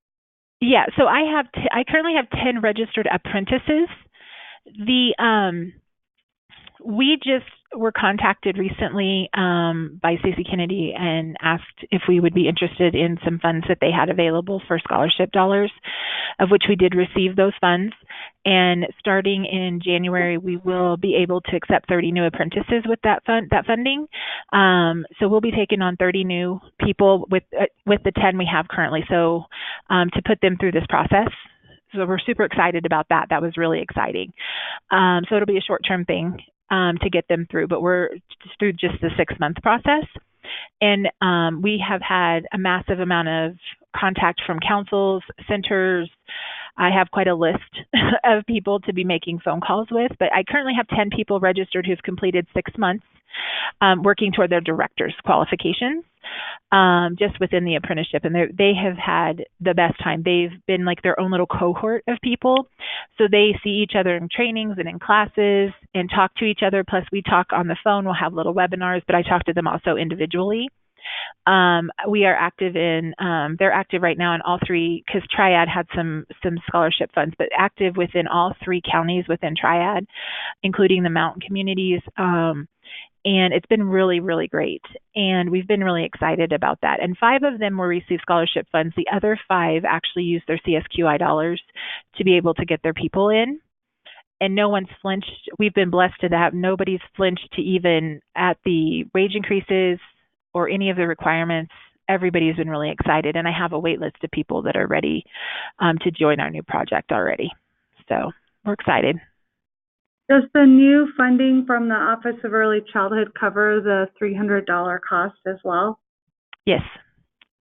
F: Yeah, so I currently have 10 registered apprentices. We just were contacted recently by Stacey Kennedy and asked if we would be interested in some funds that they had available for scholarship dollars, of which we did receive those funds. And starting in January, we will be able to accept 30 new apprentices with that funding. So we'll be taking on 30 new people with the 10 we have currently. So to put them through this process. So we're super excited about that. That was really exciting. So it'll be a short-term thing to get them through, but we're through just the 6-month process. And we have had a massive amount of contact from councils, centers. I have quite a list of people to be making phone calls with, but I currently have 10 people registered who've completed 6 months working toward their director's qualifications just within the apprenticeship. And they have had the best time. They've been like their own little cohort of people. So they see each other in trainings and in classes and talk to each other. Plus we talk on the phone. We'll have little webinars, but I talk to them also individually. We are active in, they're active right now in all three, because Triad had some scholarship funds, but active within all three counties within Triad, including the mountain communities. And it's been really, really great. And we've been really excited about that. And 5 of them will receive scholarship funds. The other 5 actually use their CSQI dollars to be able to get their people in. And no one's flinched. We've been blessed to have nobody's flinched to even at the wage increases or any of the requirements. Everybody's been really excited. And I have a wait list of people that are ready to join our new project already. So we're excited.
A: Does the new funding from the Office of Early Childhood cover the $300 cost as well?
F: Yes,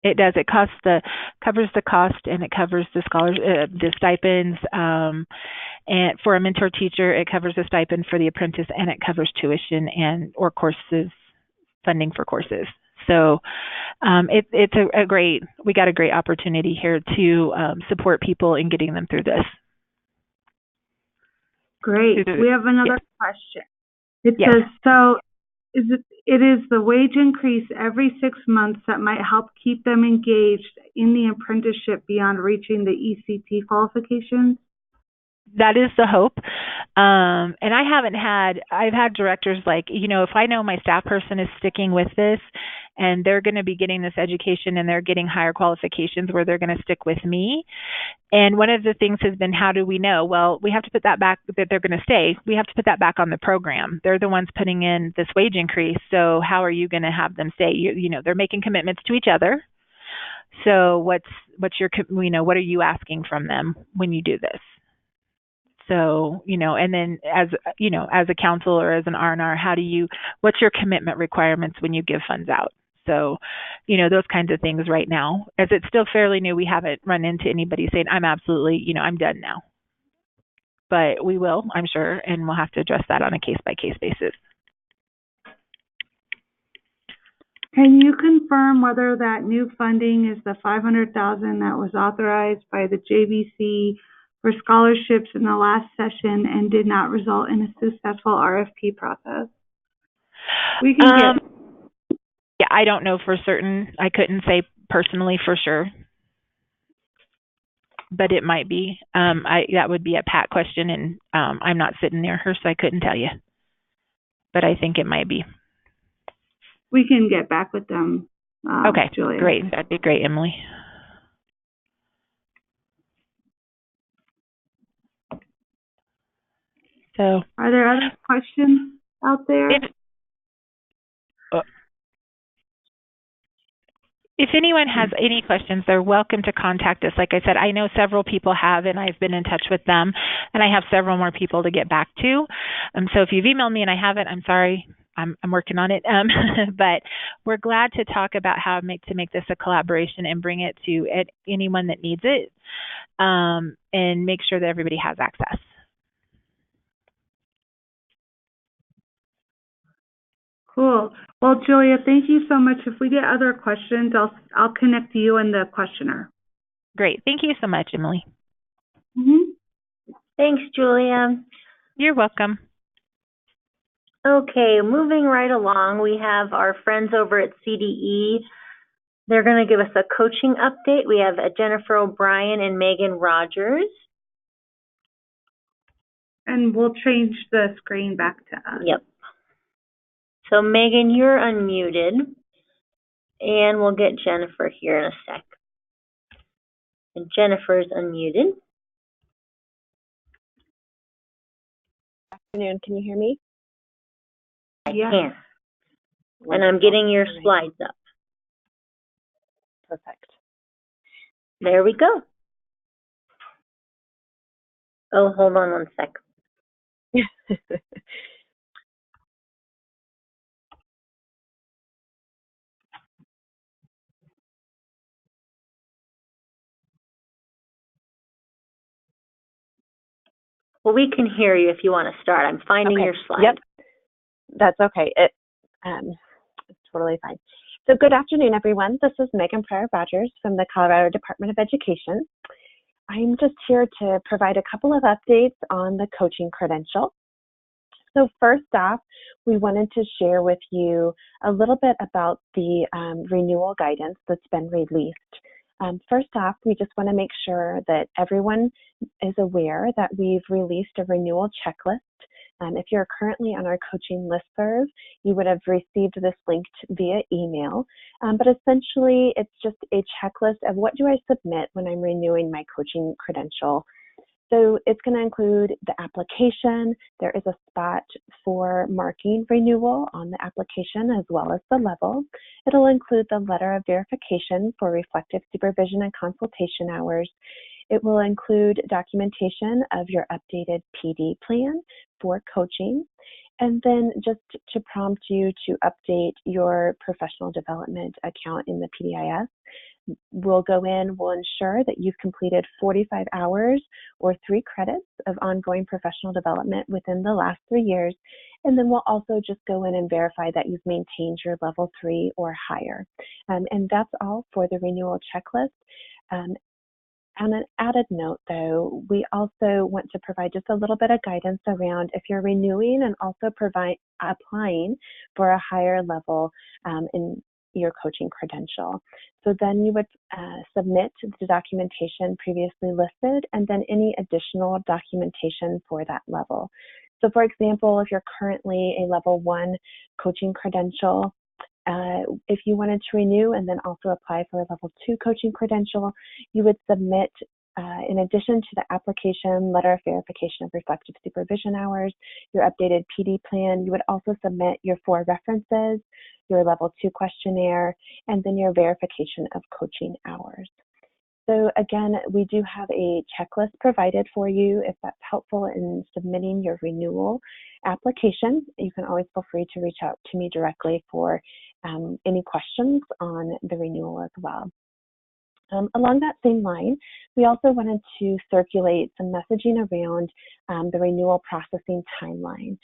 F: it does. It covers the cost, and it covers the the stipends. And for a mentor teacher, it covers the stipend for the apprentice, and it covers tuition or courses, funding for courses. So it's a great. We got a great opportunity here to support people in getting them through this.
A: Great. We have another question. It
F: Yes.
A: says, so it is the wage increase every 6 months that might help keep them engaged in the apprenticeship beyond reaching the ECT qualifications?
F: That is the hope. And I've had directors like, if I know my staff person is sticking with this and they're going to be getting this education and they're getting higher qualifications where they're going to stick with me. And one of the things has been, how do we know? Well, we have to put that back, that they're going to stay. We have to put that back on the program. They're the ones putting in this wage increase. So how are you going to have them stay? They're making commitments to each other. So what's your, what are you asking from them when you do this? So, and then as a council or as an R&R, what's your commitment requirements when you give funds out? So, those kinds of things right now, as it's still fairly new, we haven't run into anybody saying, I'm absolutely, I'm done now. But we will, I'm sure, and we'll have to address that on a case-by-case basis.
A: Can you confirm whether that new funding is the $500,000 that was authorized by the JVC for scholarships in the last session and did not result in a successful RFP process? We can
F: Yeah, I don't know for certain. I couldn't say personally for sure, but it might be. That would be a Pat question, and I'm not sitting near her, so I couldn't tell you. But I think it might be.
A: We can get back with them.
F: Okay,
A: Julia.
F: Great. That'd be great, Emily. So,
A: are there other questions out there?
F: If anyone has any questions, they're welcome to contact us. Like I said, I know several people have, and I've been in touch with them, and I have several more people to get back to. So if you've emailed me and I haven't, I'm sorry. I'm working on it. But we're glad to talk about how to make this a collaboration and bring it to anyone that needs it, and make sure that everybody has access.
A: Cool. Well, Julia, thank you so much. If we get other questions, I'll connect you and the questioner.
F: Great. Thank you so much, Emily.
B: Mm-hmm. Thanks, Julia.
F: You're welcome.
B: Okay, moving right along, we have our friends over at CDE. They're going to give us a coaching update. We have Jennifer O'Brien and Megan Rogers. And
A: we'll change the screen back to us.
B: Yep. So Megan, you're unmuted, and we'll get Jennifer here in a sec. And Jennifer's unmuted.
G: Good afternoon. Can you hear me?
B: I can. And I'm getting your slides up.
G: Perfect.
B: There we go. Oh, hold on one sec. Well, we can hear you if you want to start. I'm finding your slide.
G: Yep. That's okay. It's totally fine. So good afternoon, everyone. This is Megan Pryor-Rogers from the Colorado Department of Education. I'm just here to provide a couple of updates on the coaching credential. So first off, we wanted to share with you a little bit about the renewal guidance that's been released. First off, we just want to make sure that everyone is aware that we've released a renewal checklist. If you're currently on our coaching listserv, you would have received this linked via email. But essentially, it's just a checklist of what do I submit when I'm renewing my coaching credential. So it's going to include the application. There is a spot for marking renewal on the application as well as the level. It'll include the letter of verification for reflective supervision and consultation hours. It will include documentation of your updated PD plan for coaching, and then just to prompt you to update your professional development account in the PDIS. We'll go in, we'll ensure that you've completed 45 hours or 3 credits of ongoing professional development within the last 3 years. And then we'll also just go in and verify that you've maintained your level 3 or higher. And that's all for the renewal checklist. On an added note, though, we also want to provide just a little bit of guidance around if you're renewing and also applying for a higher level in your coaching credential. So then you would submit the documentation previously listed and then any additional documentation for that level. So for example, if you're currently a level 1 coaching credential, if you wanted to renew and then also apply for a level 2 coaching credential, you would submit, in addition to the application, letter of verification of reflective supervision hours, your updated PD plan, you would also submit your 4 references, your level 2 questionnaire, and then your verification of coaching hours. So again, we do have a checklist provided for you if that's helpful in submitting your renewal application. You can always feel free to reach out to me directly for any questions on the renewal as well. Along that same line, we also wanted to circulate some messaging around the renewal processing timeline.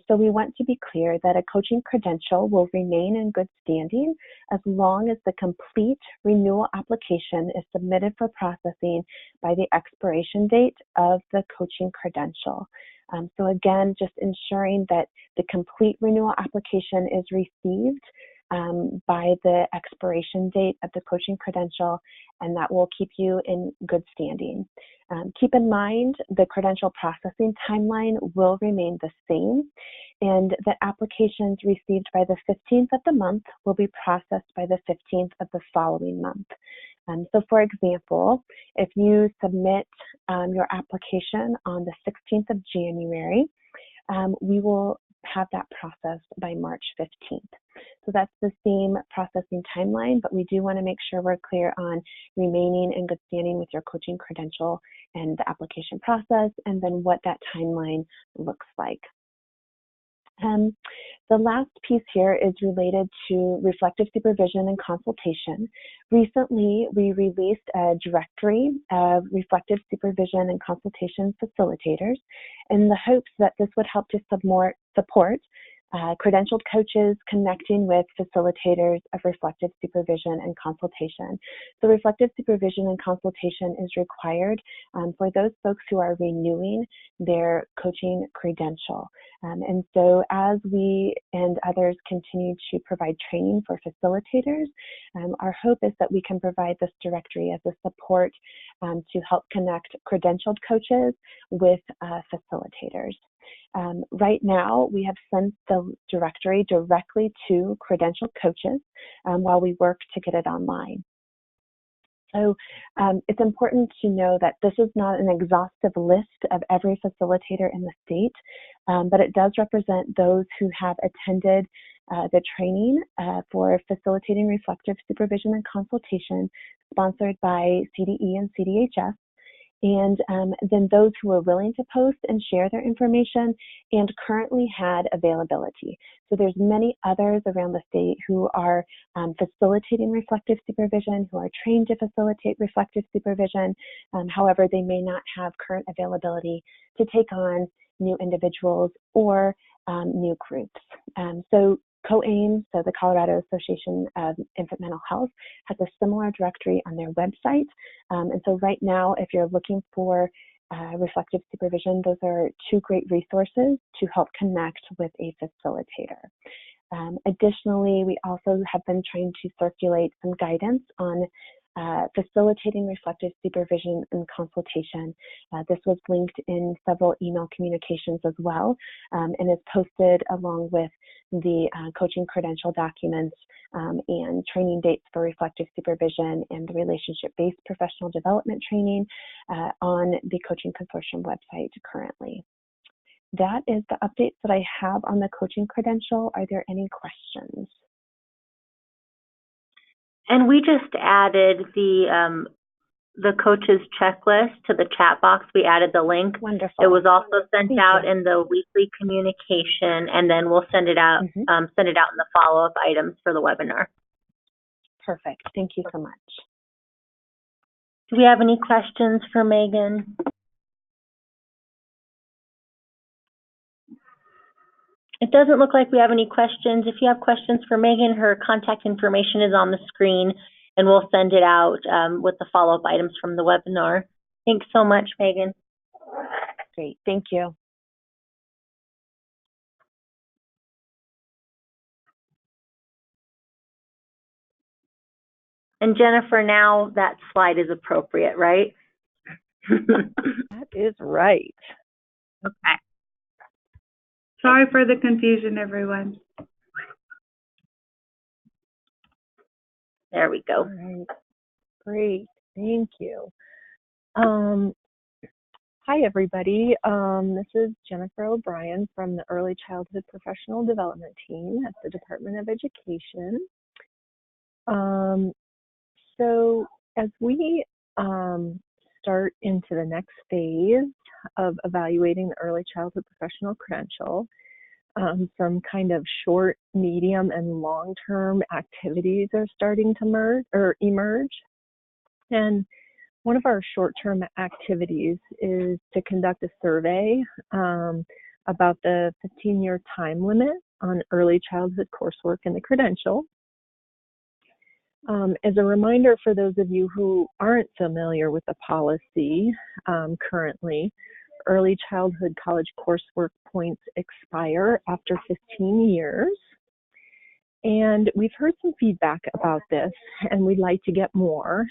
G: So we want to be clear that a coaching credential will remain in good standing as long as the complete renewal application is submitted for processing by the expiration date of the coaching credential. So again, just ensuring that the complete renewal application is received by the expiration date of the coaching credential, and that will keep you in good standing. Keep in mind the credential processing timeline will remain the same, and the applications received by the 15th of the month will be processed by the 15th of the following month. So for example, if you submit your application on the 16th of January, we will have that processed by March 15th. So that's the same processing timeline, but we do want to make sure we're clear on remaining in good standing with your coaching credential and the application process, and then what that timeline looks like. The last piece here is related to reflective supervision and consultation. Recently, we released a directory of reflective supervision and consultation facilitators in the hopes that this would help to support credentialed coaches connecting with facilitators of reflective supervision and consultation. So reflective supervision and consultation is required for those folks who are renewing their coaching credential. And so as we and others continue to provide training for facilitators, our hope is that we can provide this directory as a support to help connect credentialed coaches with facilitators. Right now, we have sent the directory directly to credentialed coaches while we work to get it online. So it's important to know that this is not an exhaustive list of every facilitator in the state, but it does represent those who have attended the training for facilitating reflective supervision and consultation sponsored by CDE and CDHS. And then those who are willing to post and share their information and currently had availability. So there's many others around the state who are facilitating reflective supervision, who are trained to facilitate reflective supervision. However, they may not have current availability to take on new individuals or new groups. So COAIM, so the Colorado Association of Infant Mental Health, has a similar directory on their website. And so right now, if you're looking for reflective supervision. Those are two great resources to help connect with a facilitator. Additionally, we also have been trying to circulate some guidance on facilitating reflective supervision and consultation. This was linked in several email communications as well, and is posted along with the coaching credential documents and training dates for reflective supervision and the relationship-based professional development training on the Coaching Consortium website currently. That is the updates that I have on the coaching credential. Are there any questions?
B: And we just added the coaches checklist to the chat box. We added the link.
G: Wonderful.
B: It was also sent
G: Thank
B: out
G: you.
B: in the weekly communication, and then we'll send it out in the follow-up items for the webinar.
G: Perfect. Thank you so much.
B: Do we have any questions for Megan? It doesn't look like we have any questions. If you have questions for Megan, her contact information is on the screen, and we'll send it out with the follow-up items from the webinar. Thanks so much, Megan.
G: Great. Thank you.
B: And Jennifer, now that slide is appropriate, right?
H: That is right.
B: Okay.
A: Sorry for the confusion, everyone.
B: There we go.
H: All right. Great. Thank you. Hi, everybody. This is Jennifer O'Brien from the Early Childhood Professional Development Team at the Department of Education. So as we start into the next phase of evaluating the Early Childhood Professional Credential, some kind of short, medium, and long-term activities are starting to emerge. And one of our short-term activities is to conduct a survey about the 15-year time limit on early childhood coursework in the Credential. As a reminder for those of you who aren't familiar with the policy currently, early childhood college coursework points expire after 15 years. And we've heard some feedback about this, and we'd like to get more,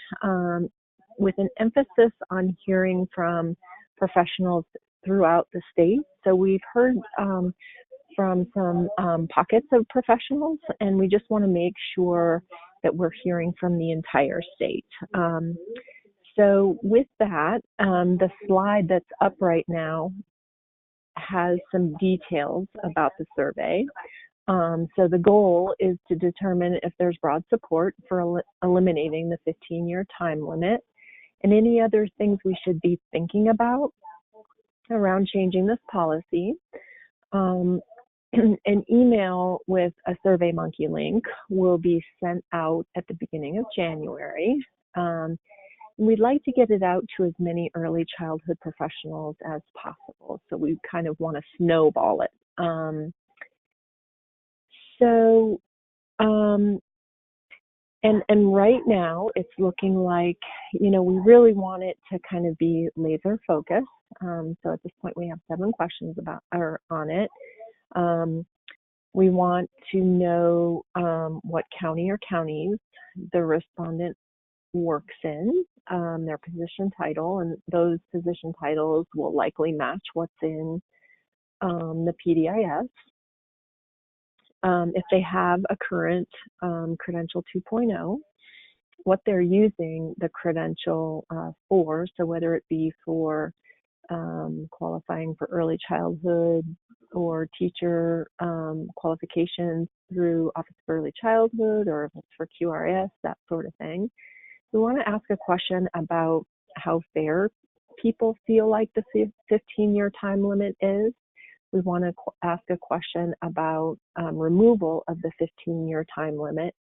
H: with an emphasis on hearing from professionals throughout the state. So we've heard from some pockets of professionals, and we just want to make sure that we're hearing from the entire state. So with that, the slide that's up right now has some details about the survey. So the goal is to determine if there's broad support for eliminating the 15-year time limit and any other things we should be thinking about around changing this policy. An email with a SurveyMonkey link will be sent out at the beginning of January. We'd like to get it out to as many early childhood professionals as possible. So we kind of want to snowball it. And right now it's looking like, we really want it to kind of be laser focused. So at this point we have 7 questions on it. We want to know what county or counties the respondent works in, their position title, and those position titles will likely match what's in the PDIS. If they have a current Credential 2.0, what they're using the Credential for, so whether it be for qualifying for early childhood or teacher qualifications through Office of Early Childhood, or if it's for QRS, that sort of thing. We want to ask a question about how fair people feel like the 15-year time limit is. We want to ask a question about removal of the 15-year time limit.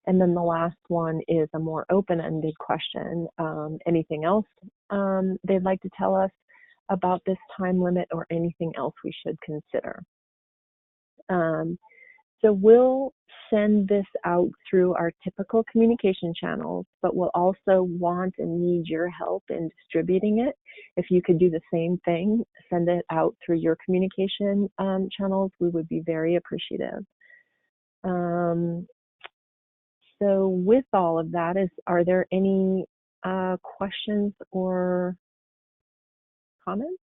H: And then the last one is a more open-ended question. Anything else they'd like to tell us about this time limit, or anything else we should consider? So we'll send this out through our typical communication channels, but we'll also want and need your help in distributing it. If you could do the same thing, send it out through your communication channels, we would be very appreciative. So with all of that, are there any questions or comments?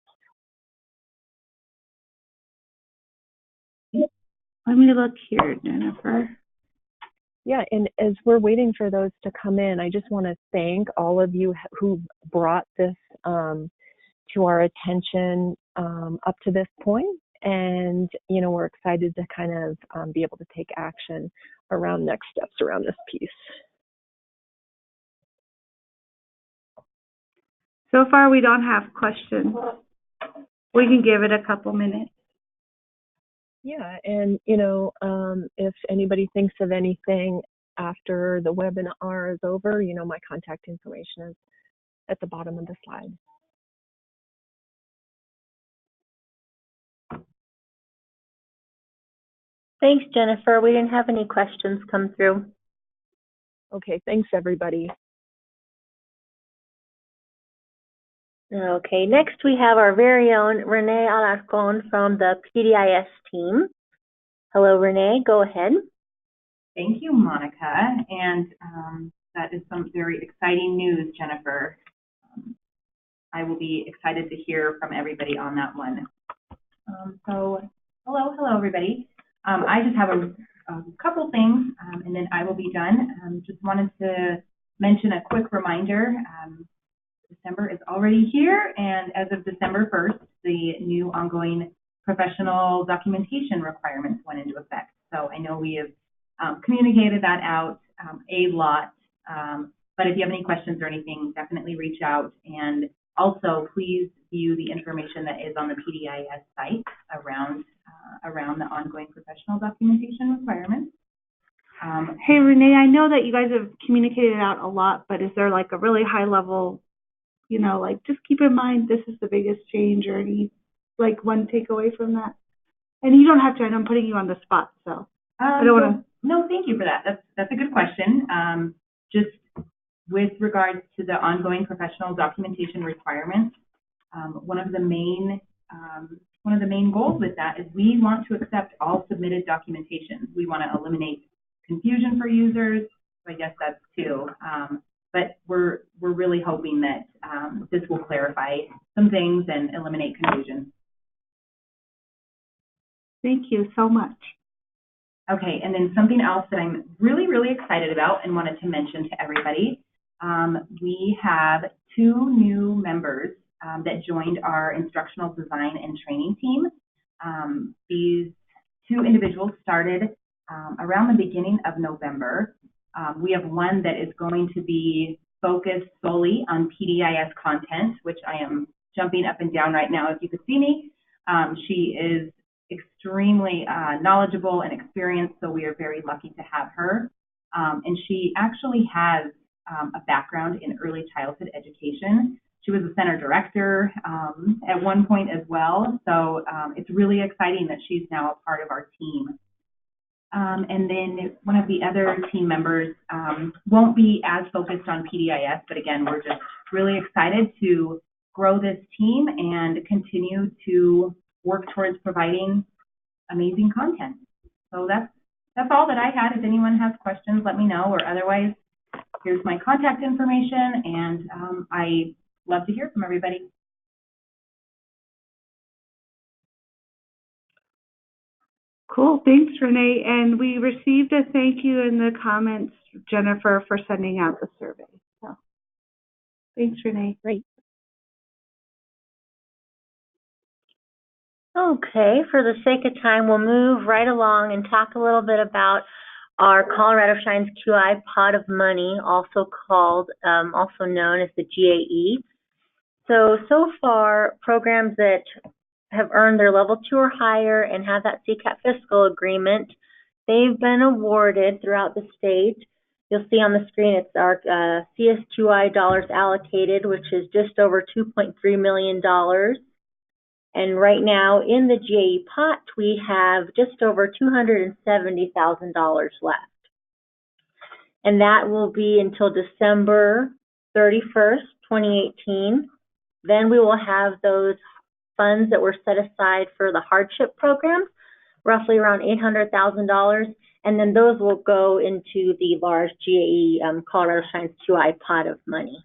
A: Let me look here, Jennifer.
H: Yeah, and as we're waiting for those to come in, I just want to thank all of you who brought this to our attention up to this point. And, you know, we're excited to kind of be able to take action around next steps around this piece.
A: So far, we don't have questions. We can give it a couple minutes.
H: Yeah, and, you know, if anybody thinks of anything after the webinar is over, you know, my contact information is at the bottom of the slide.
B: Thanks, Jennifer. We didn't have any questions come through.
H: Okay, thanks, everybody.
B: Okay, next we have our very own Renee Alarcon from the PDIS team. Hello, Renee, go ahead.
I: Thank you, Monica, and that is some very exciting news, Jennifer. I will be excited to hear from everybody on that one. So, hello, everybody. I just have a couple things, and then I will be done. Just wanted to mention a quick reminder. December is already here, and as of December 1st, the new ongoing professional documentation requirements went into effect. So I know we have communicated that out a lot, but if you have any questions or anything, definitely reach out. And also, please view the information that is on the PDIS site around the ongoing professional documentation requirements.
A: Hey, Renee, I know that you guys have communicated it out a lot, but is there like a really high level, you know, like just keep in mind this is the biggest change, or any like one takeaway from that? And you don't have to, I'm putting you on the spot, so I don't want to.
I: No, thank you for that. That's a good question. Just with regards to the ongoing professional documentation requirements, one of the main goals with that is we want to accept all submitted documentation. We want to eliminate confusion for users. So I guess that's two. But we're really hoping that this will clarify some things and eliminate confusion.
A: Thank you so much.
I: Okay, and then something else that I'm really, really excited about and wanted to mention to everybody. We have 2 new members that joined our instructional design and training team. These 2 individuals started around the beginning of November. We have one that is going to be focused solely on PDIS content, which I am jumping up and down right now if you could see me. She is extremely knowledgeable and experienced, so we are very lucky to have her. And she actually has a background in early childhood education. She was a center director at one point as well, so it's really exciting that she's now a part of our team. And then one of the other team members won't be as focused on PDIS, but again, we're just really excited to grow this team and continue to work towards providing amazing content. So that's all that I had. If anyone has questions, let me know, or otherwise, here's my contact information, and I love to hear from everybody.
A: Cool, thanks, Renee. And we received a thank you in the comments, Jennifer, for sending out the survey. So thanks, Renee.
H: Great.
B: Okay, for the sake of time, we'll move right along and talk a little bit about our Colorado Shines QI pot of money, also known as the GAE. So far, programs that have earned their level 2 or higher and have that CCAP fiscal agreement, they've been awarded throughout the state. You'll see on the screen it's our CS2I dollars allocated, which is just over $2.3 million. And right now in the GAE pot, we have just over $270,000 left. And that will be until December 31st, 2018. Then we will have those funds that were set aside for the hardship program, roughly around $800,000, and then those will go into the large GAE Colorado Shines QI pot of money.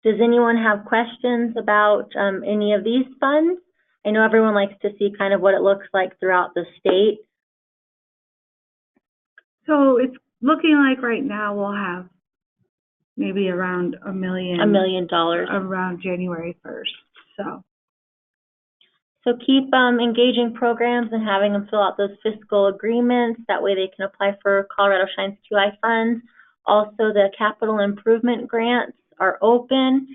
B: Does anyone have questions about any of these funds? I know everyone likes to see kind of what it looks like throughout the state.
A: So it's looking like right now we'll have maybe around $1 million.
B: $1 million.
A: Around January 1st,
B: So keep engaging programs and having them fill out those fiscal agreements. That way they can apply for Colorado Shines QI funds. Also, the capital improvement grants are open.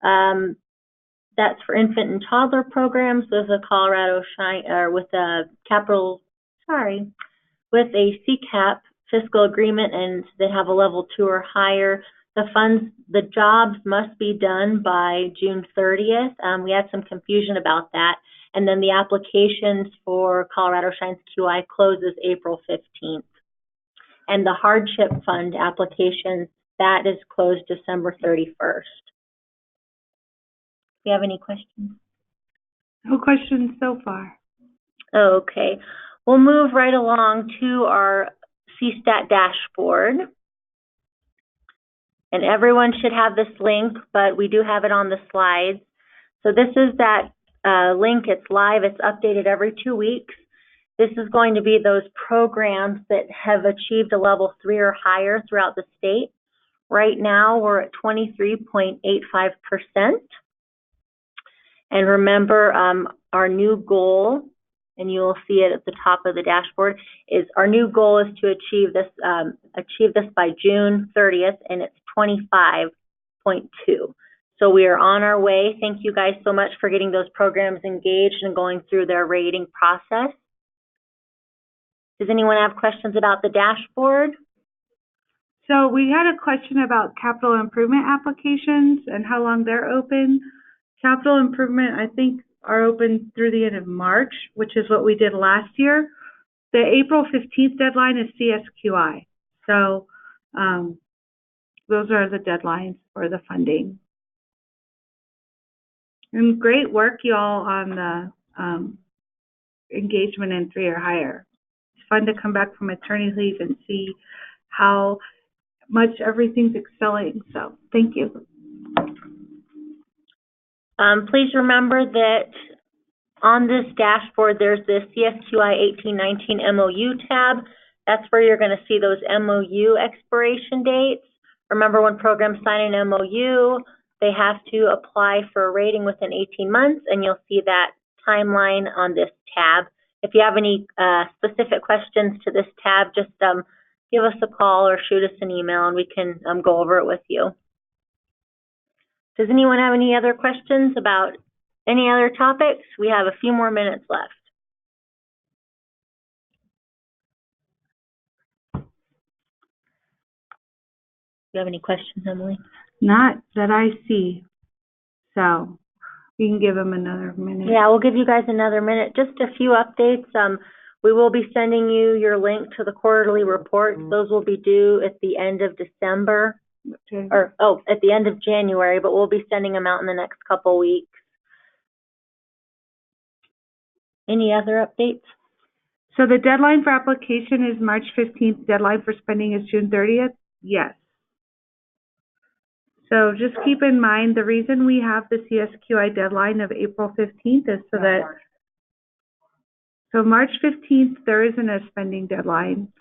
B: That's for infant and toddler programs with a Colorado Shine, or with a with a CCAP fiscal agreement, and they have a level 2 or higher. The jobs must be done by June 30th. We had some confusion about that. And then the applications for Colorado Shines QI closes April 15th. And the hardship fund application, that is closed December 31st. Do you have any questions?
A: No questions so far.
B: Okay. We'll move right along to our CSTAT dashboard. And everyone should have this link, but we do have it on the slides. So this is that link. It's live. It's updated every 2 weeks. This is going to be those programs that have achieved a level 3 or higher throughout the state. Right now, we're at 23.85%. And remember, our new goal, and you will see it at the top of the dashboard, is our new goal is to achieve this by June 30th, and it's 25.2. So we are on our way. Thank you guys so much for getting those programs engaged and going through their rating process. Does anyone have questions about the dashboard?
A: So we had a question about capital improvement applications and how long they're open. Capital improvement, I think, are open through the end of March, which is what we did last year. The April 15th deadline is CSQI. So those are the deadlines for the funding. And great work, y'all, on the engagement in 3 or higher. It's fun to come back from maternity leave and see how much everything's excelling. So thank you.
B: Please remember that on this dashboard, there's this CSQI 1819 MOU tab. That's where you're going to see those MOU expiration dates. Remember, when programs sign an MOU, they have to apply for a rating within 18 months, and you'll see that timeline on this tab. If you have any specific questions to this tab, just give us a call or shoot us an email, and we can go over it with you. Does anyone have any other questions about any other topics? We have a few more minutes left. Do you have any questions, Emily?
A: Not that I see. So we can give them another minute.
B: Yeah, we'll give you guys another minute. Just a few updates. We will be sending you your link to the quarterly reports. Those will be due at the end of December. At the end of January, but we'll be sending them out in the next couple weeks. Any other updates?
A: So the deadline for application is March 15th. Deadline for spending is June 30th? Yes. So just keep in mind, the reason we have the CSQI deadline of April 15th is so that, so March 15th, there isn't a spending deadline.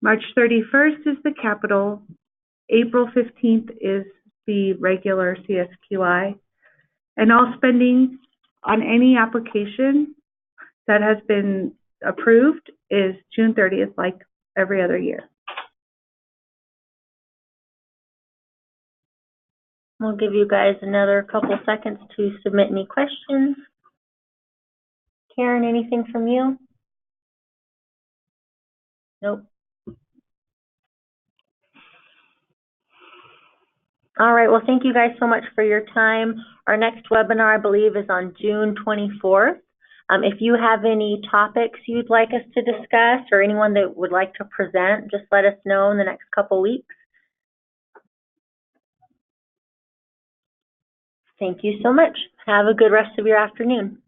A: March 31st is the capital. April 15th is the regular CSQI. And all spending on any application that has been approved is June 30th, like every other year.
B: We'll give you guys another couple seconds to submit any questions. Karen, anything from you? Nope. All right, well, thank you guys so much for your time. Our next webinar, I believe, is on June 24th. If you have any topics you'd like us to discuss or anyone that would like to present, just let us know in the next couple weeks. Thank you so much. Have a good rest of your afternoon.